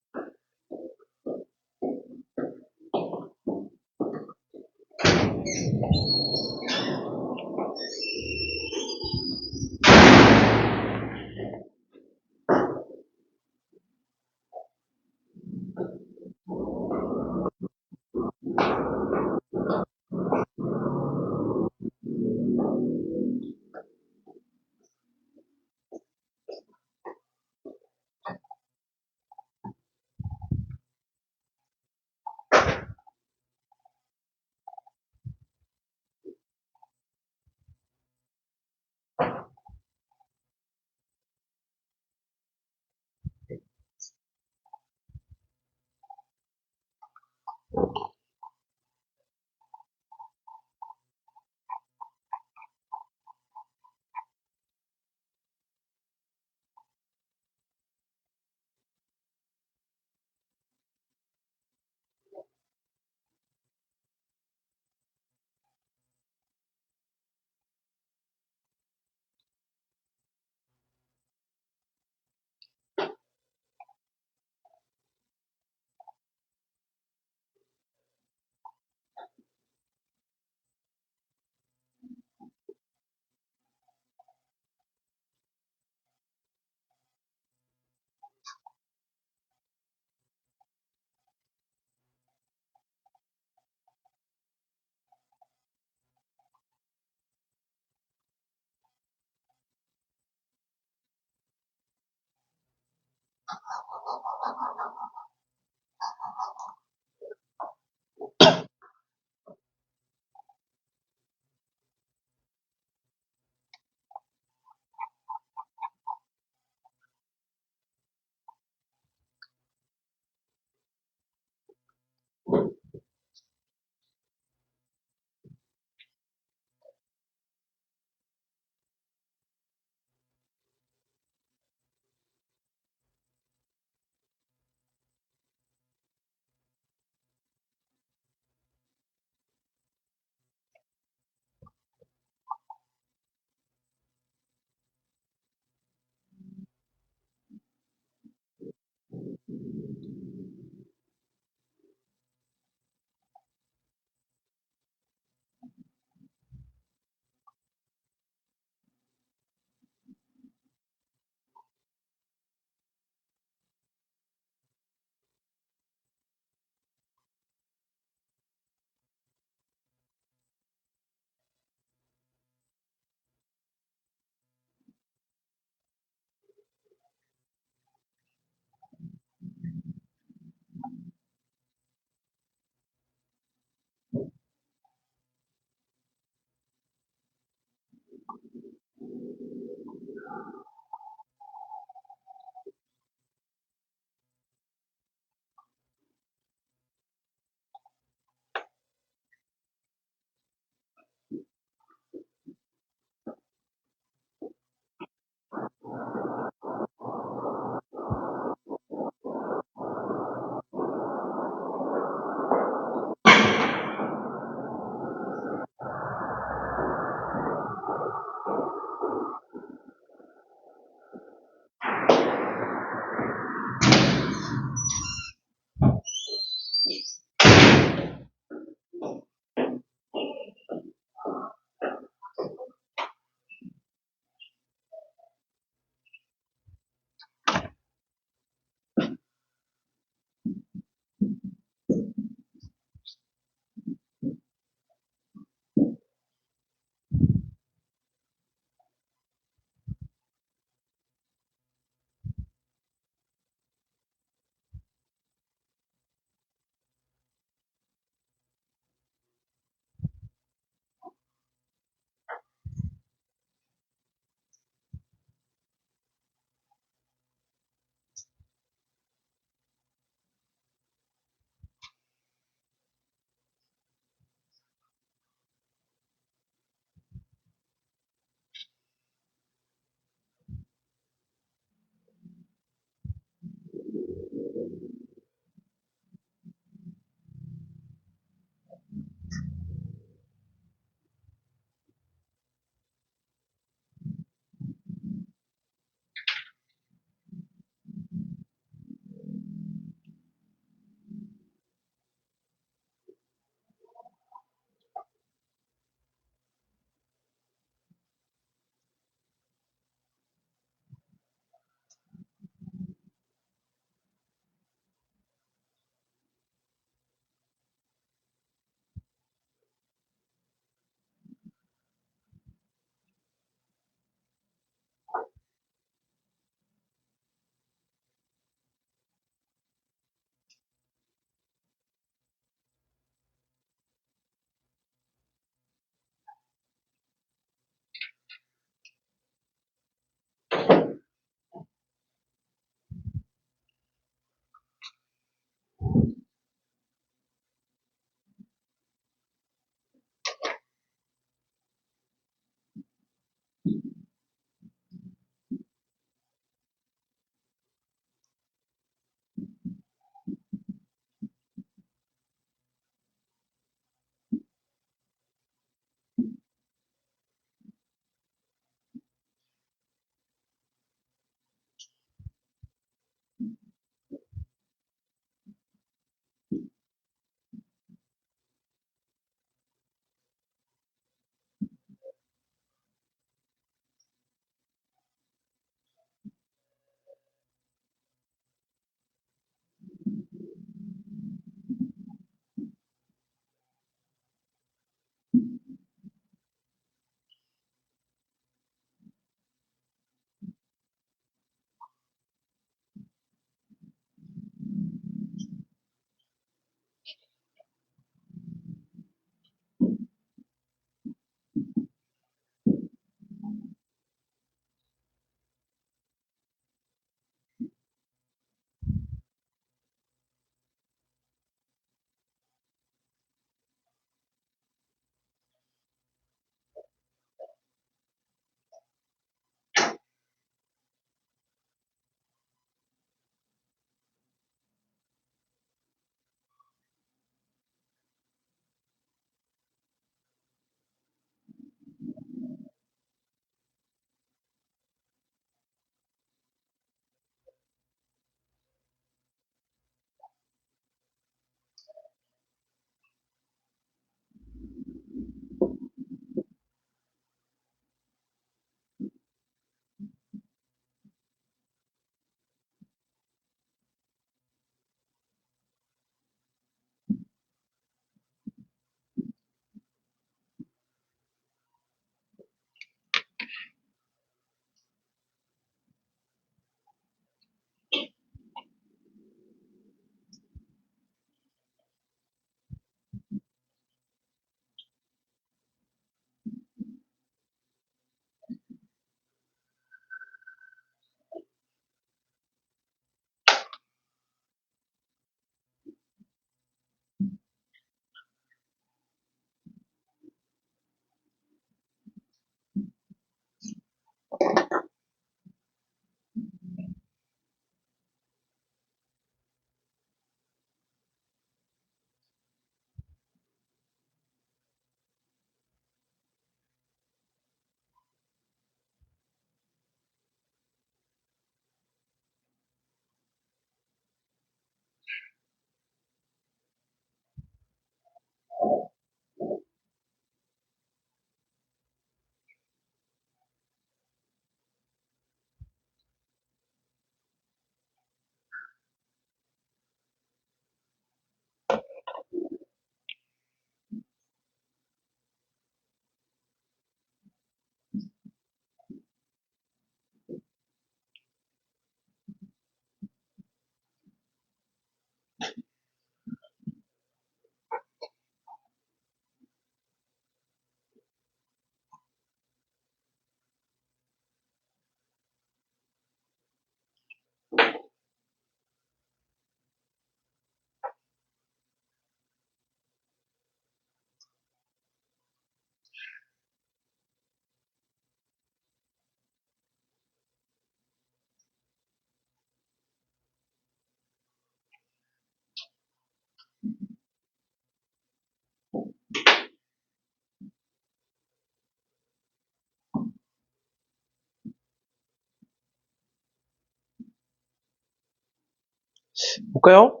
볼까요?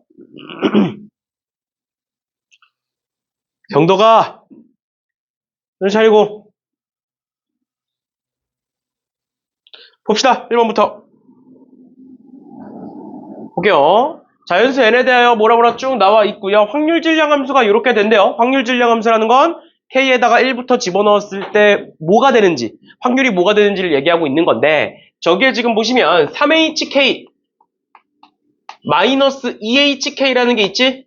정도가 눈 차리고 봅시다. 1번부터 볼게요. 자연수 n에 대하여 뭐라 쭉 나와 있고요. 확률 질량 함수가 이렇게 된대요. 확률 질량 함수라는 건 k에다가 1부터 집어넣었을 때 뭐가 되는지, 확률이 뭐가 되는지를 얘기하고 있는 건데, 저기에 지금 보시면 3hk 마이너스 2hk라는 게 있지?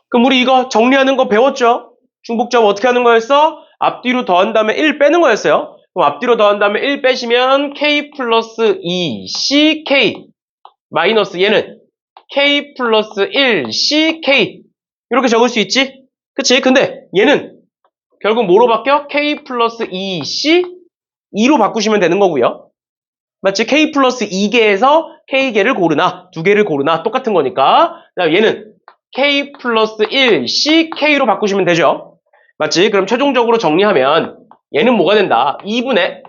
그럼 우리 이거 정리하는 거 배웠죠? 중복점 어떻게 하는 거였어? 앞뒤로 더한 다음에 1 빼는 거였어요. 그럼 앞뒤로 더한 다음에 1 빼시면 k 플러스 2ck 마이너스 얘는 k 플러스 1ck 이렇게 적을 수 있지? 그치? 근데 얘는 결국 뭐로 바뀌어? k 플러스 2c 2로 바꾸시면 되는 거고요. 맞지? k 플러스 2개에서 k개를 고르나 2개를 고르나 똑같은 거니까. 그다음 얘는 k 플러스 1ck로 바꾸시면 되죠. 맞지? 그럼 최종적으로 정리하면 얘는 뭐가 된다? 2분의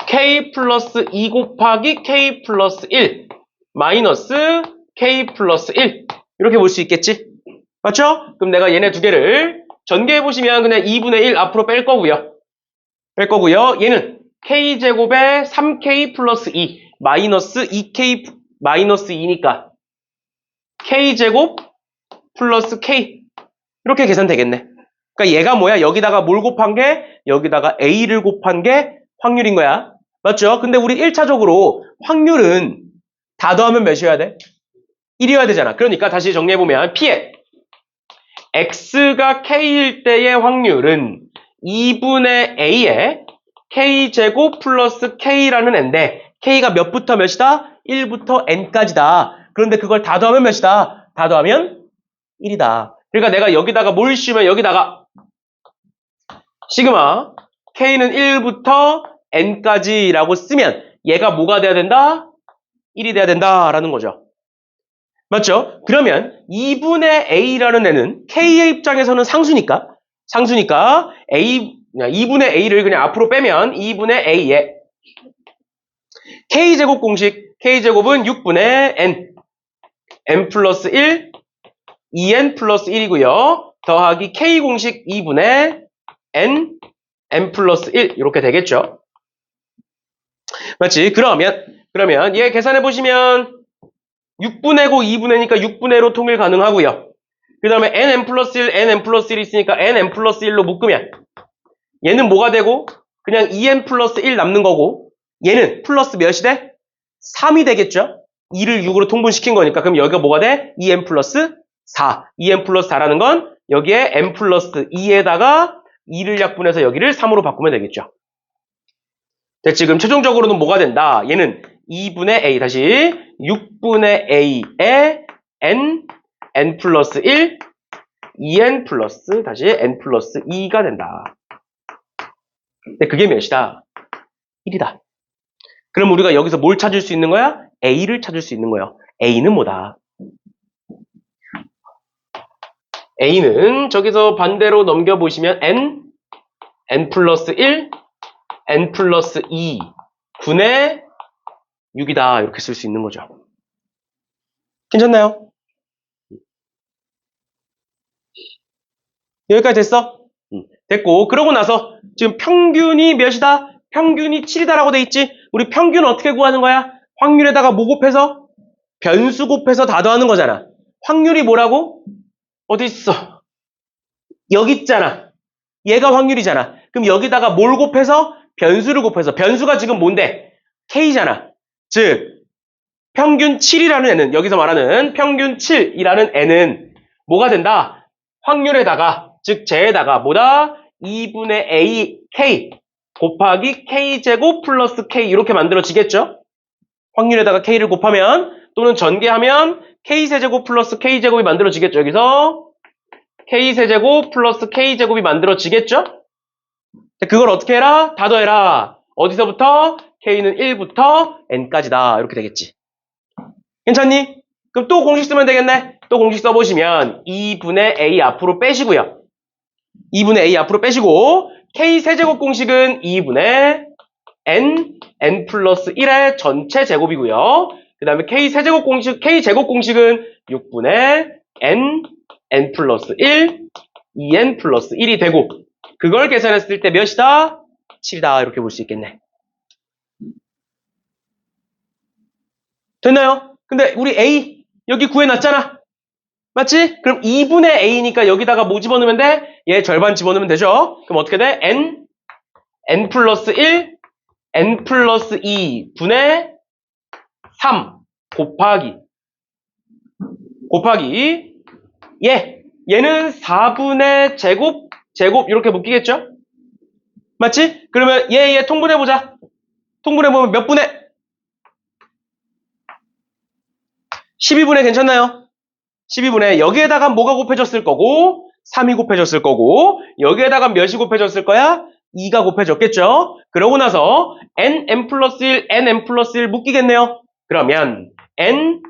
k 플러스 2 곱하기 k 플러스 1 마이너스 k 플러스 1 이렇게 볼 수 있겠지? 맞죠? 그럼 내가 얘네 두 개를 전개해보시면 그냥 2분의 1 앞으로 뺄 거고요. 얘는 k제곱에 3k 플러스 2 마이너스 2k 마이너스 2니까 k제곱 플러스 k 이렇게 계산되겠네. 그러니까 얘가 뭐야? 여기다가 뭘 곱한 게 여기다가 a를 곱한 게 확률인 거야. 맞죠? 근데 우리 1차적으로 확률은 다 더하면 몇이어야 돼? 1이어야 되잖아. 그러니까 다시 정리해보면 P에 x가 k일 때의 확률은 2분의 a에 k제곱 플러스 k라는 n인데 k가 몇부터 몇이다? 1부터 n까지다. 그런데 그걸 다 더하면 몇이다? 다 더하면 1이다. 그러니까 내가 여기다가 뭘 씌우면 여기다가 시그마 k는 1부터 n까지라고 쓰면 얘가 뭐가 돼야 된다? 1이 돼야 된다라는 거죠. 맞죠? 그러면 2분의 a라는 애는 k의 입장에서는 상수니까 2분의 a를 그냥 앞으로 빼면 2분의 a에 k제곱 공식 k제곱은 6분의 n 플러스 1 2n 플러스 1이고요. 더하기 k 공식 2분의 n 플러스 1 이렇게 되겠죠. 맞지? 그러면 얘 계산해 보시면 6분의 고 2분의니까 6분의로 통일 가능하고요. 그 다음에 nn 플러스 1, nn 플러스 1이 있으니까 nn 플러스 1로 묶으면 얘는 뭐가 되고 그냥 2n 플러스 1 남는 거고 얘는 플러스 몇이 돼? 3이 되겠죠? 2를 6으로 통분시킨 거니까 그럼 여기가 뭐가 돼? 2n 플러스 4. 2n 플러스 4라는 건 여기에 n 플러스 2에다가 2를 약분해서 여기를 3으로 바꾸면 되겠죠. 됐지? 그럼 최종적으로는 뭐가 된다? 얘는 2분의 a 다시 6분의 a에 n 플러스 1 2n 플러스 다시 n 플러스 2가 된다. 근데 그게 몇이다? 1이다. 그럼 우리가 여기서 뭘 찾을 수 있는 거야? a를 찾을 수 있는 거예요. a는 뭐다? a는 저기서 반대로 넘겨보시면 n 플러스 1 n 플러스 2 분의 6이다 이렇게 쓸 수 있는 거죠. 괜찮나요? 여기까지 됐어? 됐고 그러고 나서 지금 평균이 몇이다? 평균이 7이다라고 돼 있지? 우리 평균 어떻게 구하는 거야? 확률에다가 뭐 곱해서? 변수 곱해서 다 더하는 거잖아. 확률이 뭐라고? 어디 있어? 여기 있잖아. 얘가 확률이잖아. 그럼 여기다가 뭘 곱해서? 변수를 곱해서. 변수가 지금 뭔데? K잖아. 즉 평균 7이라는 애는 여기서 말하는 평균 7이라는 애는 뭐가 된다? 확률에다가 즉 쟤에다가 뭐다? 2분의 a k 곱하기 k제곱 플러스 k 이렇게 만들어지겠죠? 확률에다가 k를 곱하면 또는 전개하면 k세제곱 플러스 k제곱이 만들어지겠죠? 여기서 k세제곱 플러스 k제곱이 만들어지겠죠? 그걸 어떻게 해라? 다 더해라. 어디서부터? k는 1부터 n까지다. 이렇게 되겠지. 괜찮니? 그럼 또 공식 쓰면 되겠네. 또 공식 써보시면 2분의 a 앞으로 빼시고요. 2분의 a 앞으로 빼시고 k 세제곱 공식은 2분의 n n 플러스 1의 전체 제곱이고요. 그 다음에 k 세제곱 공식, k 제곱 공식은 6분의 n 플러스 1, 2n 플러스 1이 되고, 그걸 계산했을 때 몇이다? 7이다. 이렇게 볼 수 있겠네. 됐나요? 근데 우리 a 여기 구해놨잖아. 맞지? 그럼 2분의 a니까 여기다가 뭐 집어넣으면 돼? 얘 절반 집어넣으면 되죠? 그럼 어떻게 돼? n 플러스 1, n 플러스 2 분의 3 곱하기 얘는 4분의 제곱 이렇게 묶이겠죠? 맞지? 그러면 얘 통분해보자. 통분해보면 몇 분의? 12분의 괜찮나요? 12분의 여기에다가 뭐가 곱해졌을 거고 3이 곱해졌을 거고 여기에다가 몇이 곱해졌을 거야? 2가 곱해졌겠죠? 그러고 나서 n 플러스 1, n 플러스 1 묶이겠네요. 그러면 n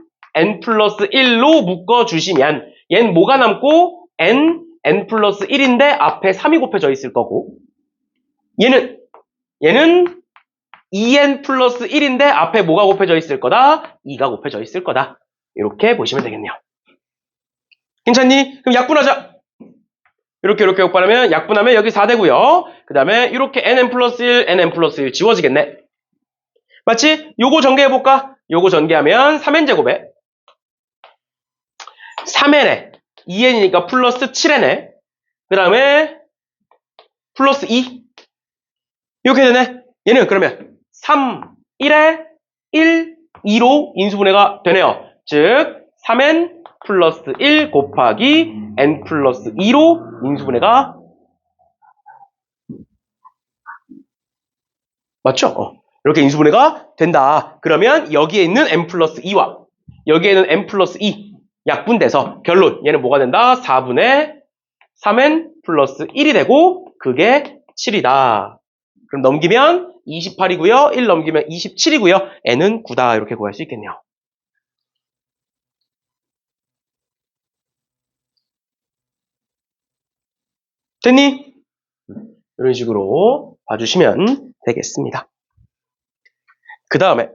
플러스 1로 묶어주시면 얘는 뭐가 남고 n 플러스 1인데 앞에 3이 곱해져 있을 거고 얘는 2n 플러스 1인데 앞에 뭐가 곱해져 있을 거다? 2가 곱해져 있을 거다. 이렇게 보시면 되겠네요. 괜찮니? 그럼 약분하자. 이렇게 약분하면 여기 4되고요. 그 다음에 이렇게 nn 플러스 1, nn 플러스 1 지워지겠네. 맞지? 요거 전개해볼까? 요거 전개하면 3n제곱에 3n에 2n이니까 플러스 7n에 그 다음에 플러스 2 이렇게 되네. 얘는 그러면 3, 1에 1, 2로 인수분해가 되네요. 즉 3n 플러스 1 곱하기 n 플러스 2로 인수분해가 맞죠? 이렇게 인수분해가 된다. 그러면 여기에 있는 n 플러스 2와 여기에는 n 플러스 2 약분돼서 결론 얘는 뭐가 된다? 4분의 3n 플러스 1이 되고 그게 7이다. 그럼 넘기면 28이고요. 1 넘기면 27이고요. n은 9다. 이렇게 구할 수 있겠네요. 됐니? 이런 식으로 봐주시면 되겠습니다. 그 다음에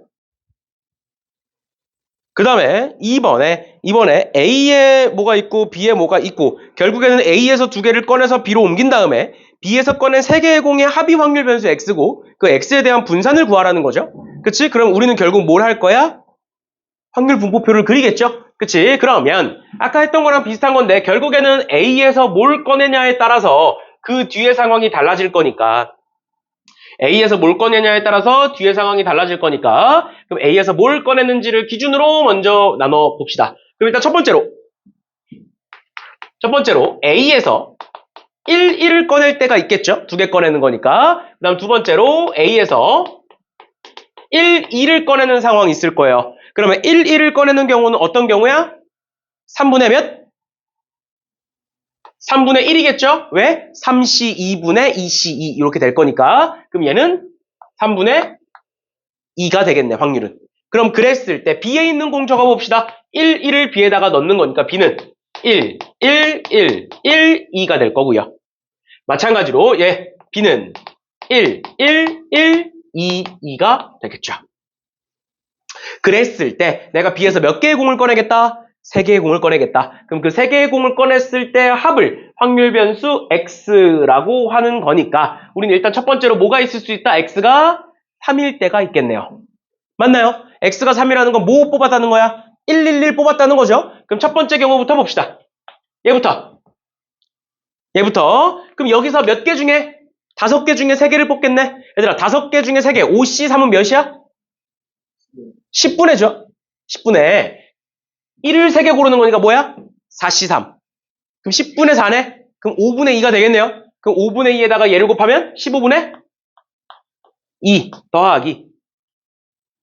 이번에 A에 뭐가 있고 B에 뭐가 있고 결국에는 A에서 두 개를 꺼내서 B로 옮긴 다음에 B에서 꺼낸 세 개의 공의 합의 확률 변수 X고 그 X에 대한 분산을 구하라는 거죠. 그치? 그럼 우리는 결국 뭘 할 거야? 확률 분포표를 그리겠죠? 그치? 그러면 아까 했던 거랑 비슷한 건데 결국에는 A에서 뭘 꺼내냐에 따라서 그 뒤의 상황이 달라질 거니까 A에서 뭘 꺼내냐에 따라서 뒤의 상황이 달라질 거니까 그럼 A에서 뭘 꺼냈는지를 기준으로 먼저 나눠 봅시다. 그럼 일단 첫 번째로 A에서 1을 꺼낼 때가 있겠죠? 두 개 꺼내는 거니까. 그 다음 두 번째로 A에서 2를 꺼내는 상황이 있을 거예요. 그러면 1을 꺼내는 경우는 어떤 경우야? 3분의 몇? 3분의 1이겠죠? 왜? 3C 2분의 2C 2 이렇게 될 거니까 그럼 얘는 3분의 2가 되겠네 확률은. 그럼 그랬을 때 B에 있는 공 적어봅시다. 1을 B에다가 넣는 거니까 B는 1, 2가 될 거고요. 마찬가지로 B는 1, 2가 되겠죠. 그랬을 때 내가 B에서 몇 개의 공을 꺼내겠다? 3개의 공을 꺼내겠다. 그럼 그 3개의 공을 꺼냈을 때 합을 확률 변수 X라고 하는 거니까 우리는 일단 첫 번째로 뭐가 있을 수 있다? X가 3일 때가 있겠네요. 맞나요? X가 3이라는 건 뭐 뽑았다는 거야? 111 뽑았다는 거죠? 그럼 첫 번째 경우부터 봅시다. 얘부터. 그럼 여기서 몇 개 중에? 5개 중에 3개를 뽑겠네? 얘들아 5개 중에 3개 5C3은 몇이야? 10분의죠? 10분의 1을 3개 고르는 거니까 뭐야? 4C3. 그럼 10분의 4네? 그럼 5분의 2가 되겠네요? 그럼 5분의 2에다가 얘를 곱하면 15분의 2 더하기.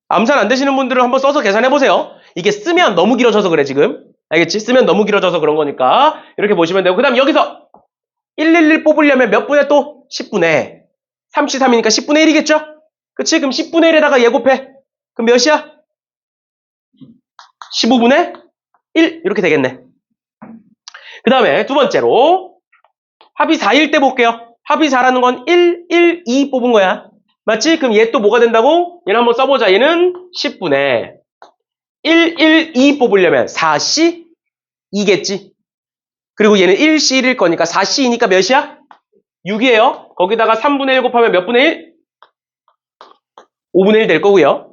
암산 안 되시는 분들은 한번 써서 계산해보세요. 이게 쓰면 너무 길어져서 그래 지금. 알겠지? 쓰면 너무 길어져서 그런 거니까 이렇게 보시면 되고 그 다음 여기서 111 뽑으려면 몇 분의 또? 10분의 3C3이니까 10분의 1이겠죠? 그치? 그럼 10분의 1에다가 얘 곱해. 그럼 몇이야? 15분의 1 이렇게 되겠네. 그 다음에 두 번째로 합이 4일 때 볼게요. 합이 4라는 건 1, 2 뽑은 거야. 맞지? 그럼 얘 또 뭐가 된다고? 얘는 한번 써보자. 얘는 10분의 112 뽑으려면 4C 2겠지? 그리고 얘는 1C 1일 거니까 4C 2니까 몇이야? 6이에요. 거기다가 3분의 1 곱하면 몇 분의 1? 5분의 1 될 거고요.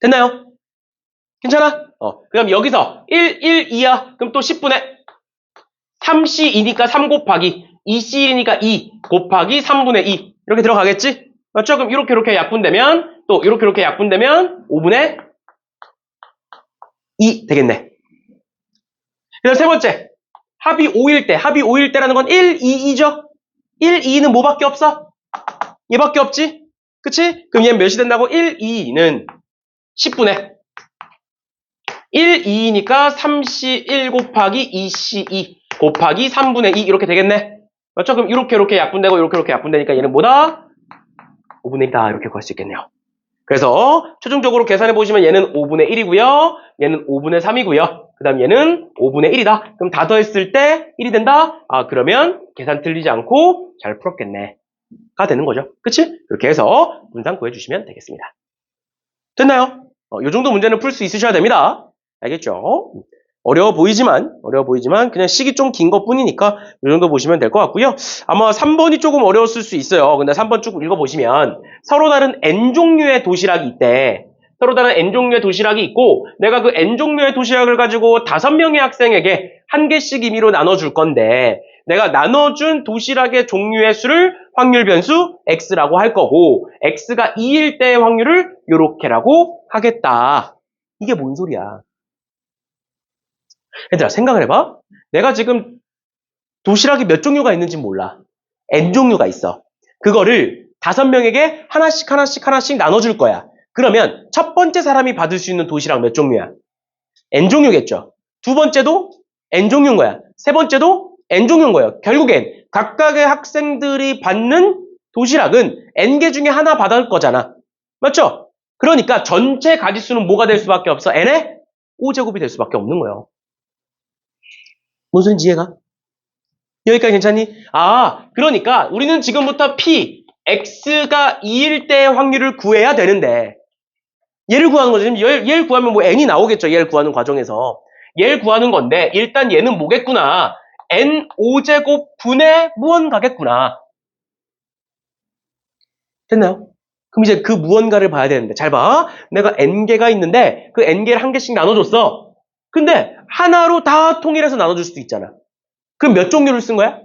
됐나요? 괜찮아? 그럼 여기서 1, 1, 2야. 그럼 또 10분의 3C 2니까 3 곱하기 2C 1이니까 2 곱하기 3분의 2 이렇게 들어가겠지? 맞죠? 그럼 이렇게 약분되면 또 이렇게 약분되면 5분의 2 되겠네. 그다음 세 번째 합이 5일 때라는 건 1, 2, 2죠? 1, 2는 뭐밖에 없어? 얘밖에 없지? 그치? 그럼 얘는 몇이 된다고? 1, 2는 10분의 1, 2니까 3C 1 곱하기 2C 2 곱하기 3분의 2 이렇게 되겠네. 맞죠? 그럼 이렇게 약분되고 이렇게 약분되니까 얘는 뭐다? 5분의 1이다 이렇게 구할 수 있겠네요. 그래서 최종적으로 계산해 보시면 얘는 5분의 1이고요. 얘는 5분의 3이고요. 그 다음 얘는 5분의 1이다. 그럼 다 더했을 때 1이 된다? 아 그러면 계산 틀리지 않고 잘 풀었겠네. 가 되는 거죠. 그치? 그렇게 해서 분산 구해주시면 되겠습니다. 됐나요? 이 정도 문제는 풀 수 있으셔야 됩니다. 알겠죠? 어려워 보이지만 그냥 식이 좀 긴 것 뿐이니까 이 정도 보시면 될 것 같고요. 아마 3번이 조금 어려웠을 수 있어요. 근데 3번 쭉 읽어보시면 서로 다른 N종류의 도시락이 있대. 서로 다른 N종류의 도시락이 있고 내가 그 N종류의 도시락을 가지고 5명의 학생에게 한 개씩 임의로 나눠줄 건데 내가 나눠준 도시락의 종류의 수를 확률 변수 X라고 할 거고 X가 2일 때의 확률을 요렇게라고 하겠다. 이게 뭔 소리야? 얘들아 생각을 해봐. 내가 지금 도시락이 몇 종류가 있는지 몰라. N종류가 있어. 그거를 5명에게 하나씩 나눠줄 거야. 그러면 첫 번째 사람이 받을 수 있는 도시락 몇 종류야? N종류겠죠. 두 번째도 N종류인 거야. 세 번째도 N종류인 거예요. 결국엔 각각의 학생들이 받는 도시락은 N개 중에 하나 받을 거잖아. 맞죠? 그러니까 전체 가지수는 뭐가 될 수밖에 없어? N의 5제곱이 될 수밖에 없는 거예요. 무슨 소리인지 이해가? 여기까지 괜찮니? 아, 그러니까 우리는 지금부터 P, X가 2일 때의 확률을 구해야 되는데 얘를 구하는 거죠. 얘를 구하면 뭐 N이 나오겠죠. 얘를 구하는 과정에서. 얘를 구하는 건데 일단 얘는 뭐겠구나. N 5제곱 분의 무언가겠구나. 됐나요? 그럼 이제 그 무언가를 봐야 되는데 잘 봐. 내가 N개가 있는데 그 N개를 한 개씩 나눠줬어. 근데 하나로 다 통일해서 나눠줄 수도 있잖아. 그럼 몇 종류를 쓴 거야?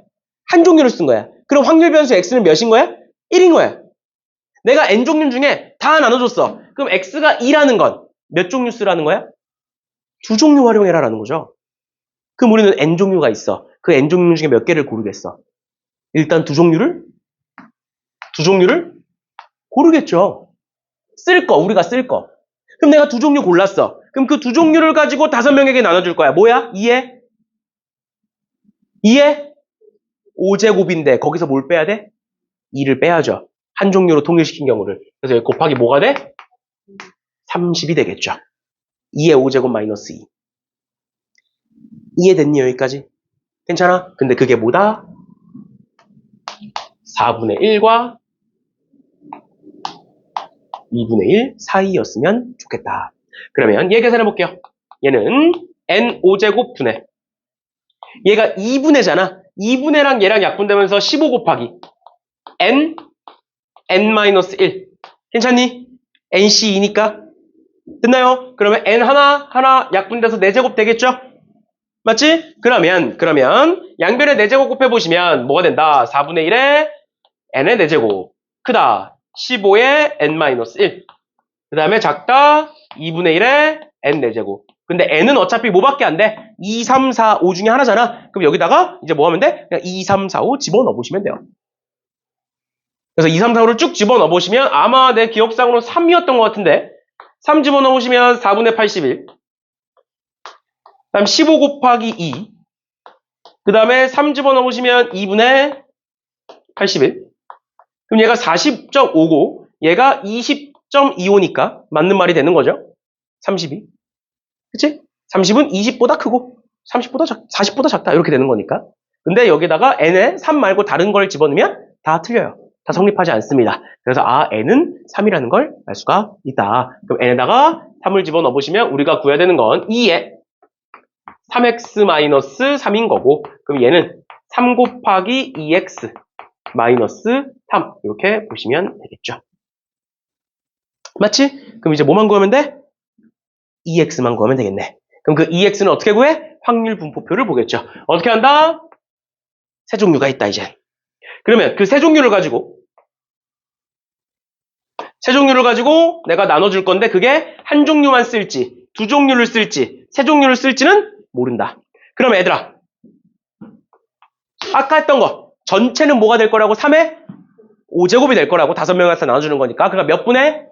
한 종류를 쓴 거야. 그럼 확률 변수 X는 몇인 거야? 1인 거야. 내가 N종류 중에 다 나눠줬어. 그럼 X가 2라는 건 몇 종류 쓰라는 거야? 2종류 활용해라라는 거죠. 그럼 우리는 N종류가 있어. 그 N종류 중에 몇 개를 고르겠어? 일단 2종류를 고르겠죠. 우리가 쓸 거. 그럼 내가 2종류 골랐어. 그럼 그 2종류를 가지고 5명에게 나눠줄 거야. 뭐야? 2에 5제곱인데 거기서 뭘 빼야 돼? 2를 빼야죠. 한 종류로 통일시킨 경우를. 그래서 여기 곱하기 뭐가 돼? 30이 되겠죠. 2의 5제곱 마이너스 2. 이해됐니 여기까지? 괜찮아? 근데 그게 뭐다? 4분의 1과 2분의 1 사이였으면 좋겠다. 그러면 얘 계산해 볼게요. 얘는 n 5제곱 분의 얘가 2분의잖아. 2분의랑 얘랑 약분되면서 15 곱하기 n-1 괜찮니? nc2니까 됐나요? 그러면 n 하나 약분돼서 4제곱 되겠죠? 맞지? 그러면 양변에 4제곱 곱해보시면 뭐가 된다? 4분의 1에 n의 4제곱 크다 15에 n-1 그 다음에 작다 2분의 1에 n 4제곱 근데 n은 어차피 뭐밖에 안 돼? 2, 3, 4, 5 중에 하나잖아. 그럼 여기다가 이제 뭐 하면 돼? 그냥 2, 3, 4, 5 집어넣어 보시면 돼요. 그래서 2, 3, 4, 5를 쭉 집어넣어 보시면 아마 내 기억상으로 3이었던 것 같은데 3 집어넣어 보시면 4분의 81 그다음 15 곱하기 2 그 다음에 3 집어넣어 보시면 2분의 81 그럼 얘가 40.5고 얘가 20.25니까 맞는 말이 되는 거죠. 30이 그치? 30은 20보다 크고 40보다 작다 이렇게 되는 거니까. 근데 여기다가 n에 3 말고 다른 걸 집어넣으면 다 틀려요. 다 성립하지 않습니다. 그래서 n은 3이라는 걸 알 수가 있다. 그럼 n에다가 3을 집어넣어 보시면 우리가 구해야 되는 건 2에 3x-3인 거고, 그럼 얘는 3 곱하기 2x 마이너스 3 이렇게 보시면 되겠죠. 맞지? 그럼 이제 뭐만 구하면 돼? 2x만 구하면 되겠네. 그럼 그 2x는 어떻게 구해? 확률 분포표를 보겠죠. 어떻게 한다? 세 종류가 있다 이제. 그러면 그 세 종류를 가지고 내가 나눠줄 건데 그게 한 종류만 쓸지, 두 종류를 쓸지, 세 종류를 쓸지는 모른다. 그럼 얘들아, 아까 했던 거 전체는 뭐가 될 거라고? 3의 5제곱이 될 거라고. 5명한테 나눠주는 거니까. 그러니까 몇 분의?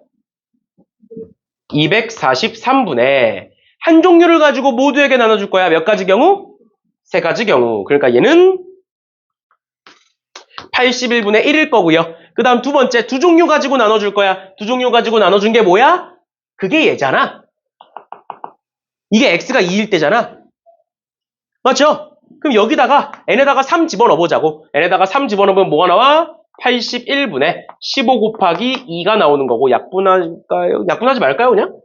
243분의 한 종류를 가지고 모두에게 나눠줄 거야. 몇 가지 경우? 세 가지 경우. 그러니까 얘는 81분의 1일 거고요. 그 다음 두 번째, 두 종류 가지고 나눠줄 거야. 두 종류 가지고 나눠준 게 뭐야? 그게 얘잖아. 이게 x가 2일 때잖아. 맞죠? 그럼 여기다가 n에다가 3 집어넣어보자고. n에다가 3 집어넣으면 뭐가 나와? 81분의 15 곱하기 2가 나오는 거고. 약분할까요? 약분하지 말까요 그냥?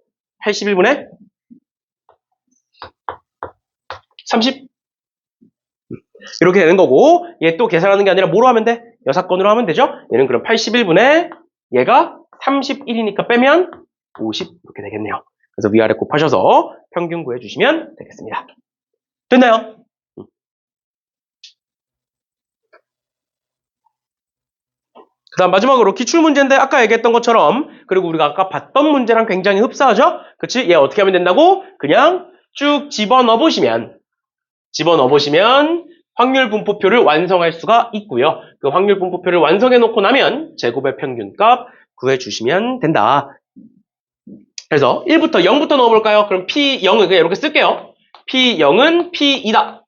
81분의 30? 이렇게 되는 거고, 얘 또 계산하는 게 아니라 뭐로 하면 돼? 여사건으로 하면 되죠? 얘는 그럼 81분의 얘가 31이니까 빼면 50 이렇게 되겠네요. 그래서 위아래 곱하셔서 평균 구해주시면 되겠습니다. 됐나요? 그 다음 마지막으로 기출문제인데 아까 얘기했던 것처럼, 그리고 우리가 아까 봤던 문제랑 굉장히 흡사하죠? 그치? 얘 어떻게 하면 된다고? 그냥 쭉 집어넣어보시면 확률 분포표를 완성할 수가 있고요. 그 확률 분포표를 완성해 놓고 나면 제곱의 평균값 구해주시면 된다. 그래서 1부터 0부터 넣어볼까요? 그럼 P0을 그냥 이렇게 쓸게요. P0은 P2다.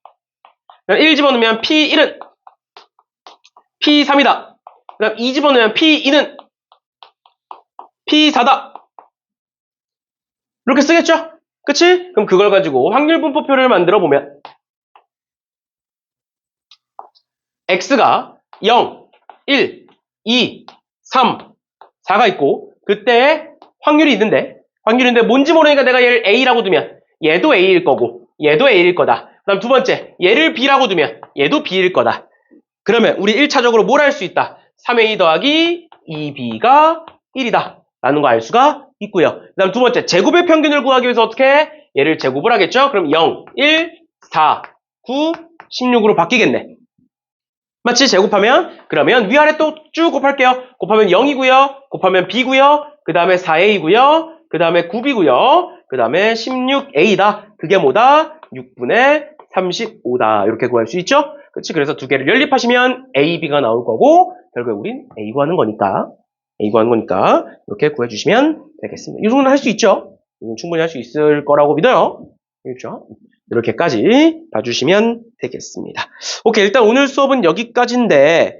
1 집어넣으면 P1은 P3이다. 그럼 2 집어넣으면 P2는 P4다. 이렇게 쓰겠죠? 그치? 그럼 그걸 가지고 확률 분포표를 만들어 보면 x가 0, 1, 2, 3, 4가 있고 그때 확률이 있는데 뭔지 모르니까 내가 얘를 a라고 두면 얘도 a일 거고 얘도 a일 거다. 그 다음 두 번째 얘를 b라고 두면 얘도 b일 거다. 그러면 우리 1차적으로 뭘 할 수 있다? 3a 더하기 2b가 1이다 라는 거 알 수가 있고요. 그 다음 두 번째 제곱의 평균을 구하기 위해서 어떻게 해? 얘를 제곱을 하겠죠? 그럼 0, 1, 4, 9, 16으로 바뀌겠네. 맞지? 제곱하면 그러면 위아래 또 쭉 곱할게요. 곱하면 0이고요. 곱하면 b고요. 그 다음에 4a고요. 그 다음에 9b고요. 그 다음에 16a다. 그게 뭐다? 6분의 35다. 이렇게 구할 수 있죠? 그치? 그래서 두 개를 연립하시면 a, b가 나올 거고 결국에 우린 a 구하는 거니까 이렇게 구해주시면 되겠습니다. 이 정도는 할 수 있죠? 이건 충분히 할 수 있을 거라고 믿어요. 그렇죠? 이렇게까지 봐주시면 되겠습니다. 오케이, 일단 오늘 수업은 여기까지인데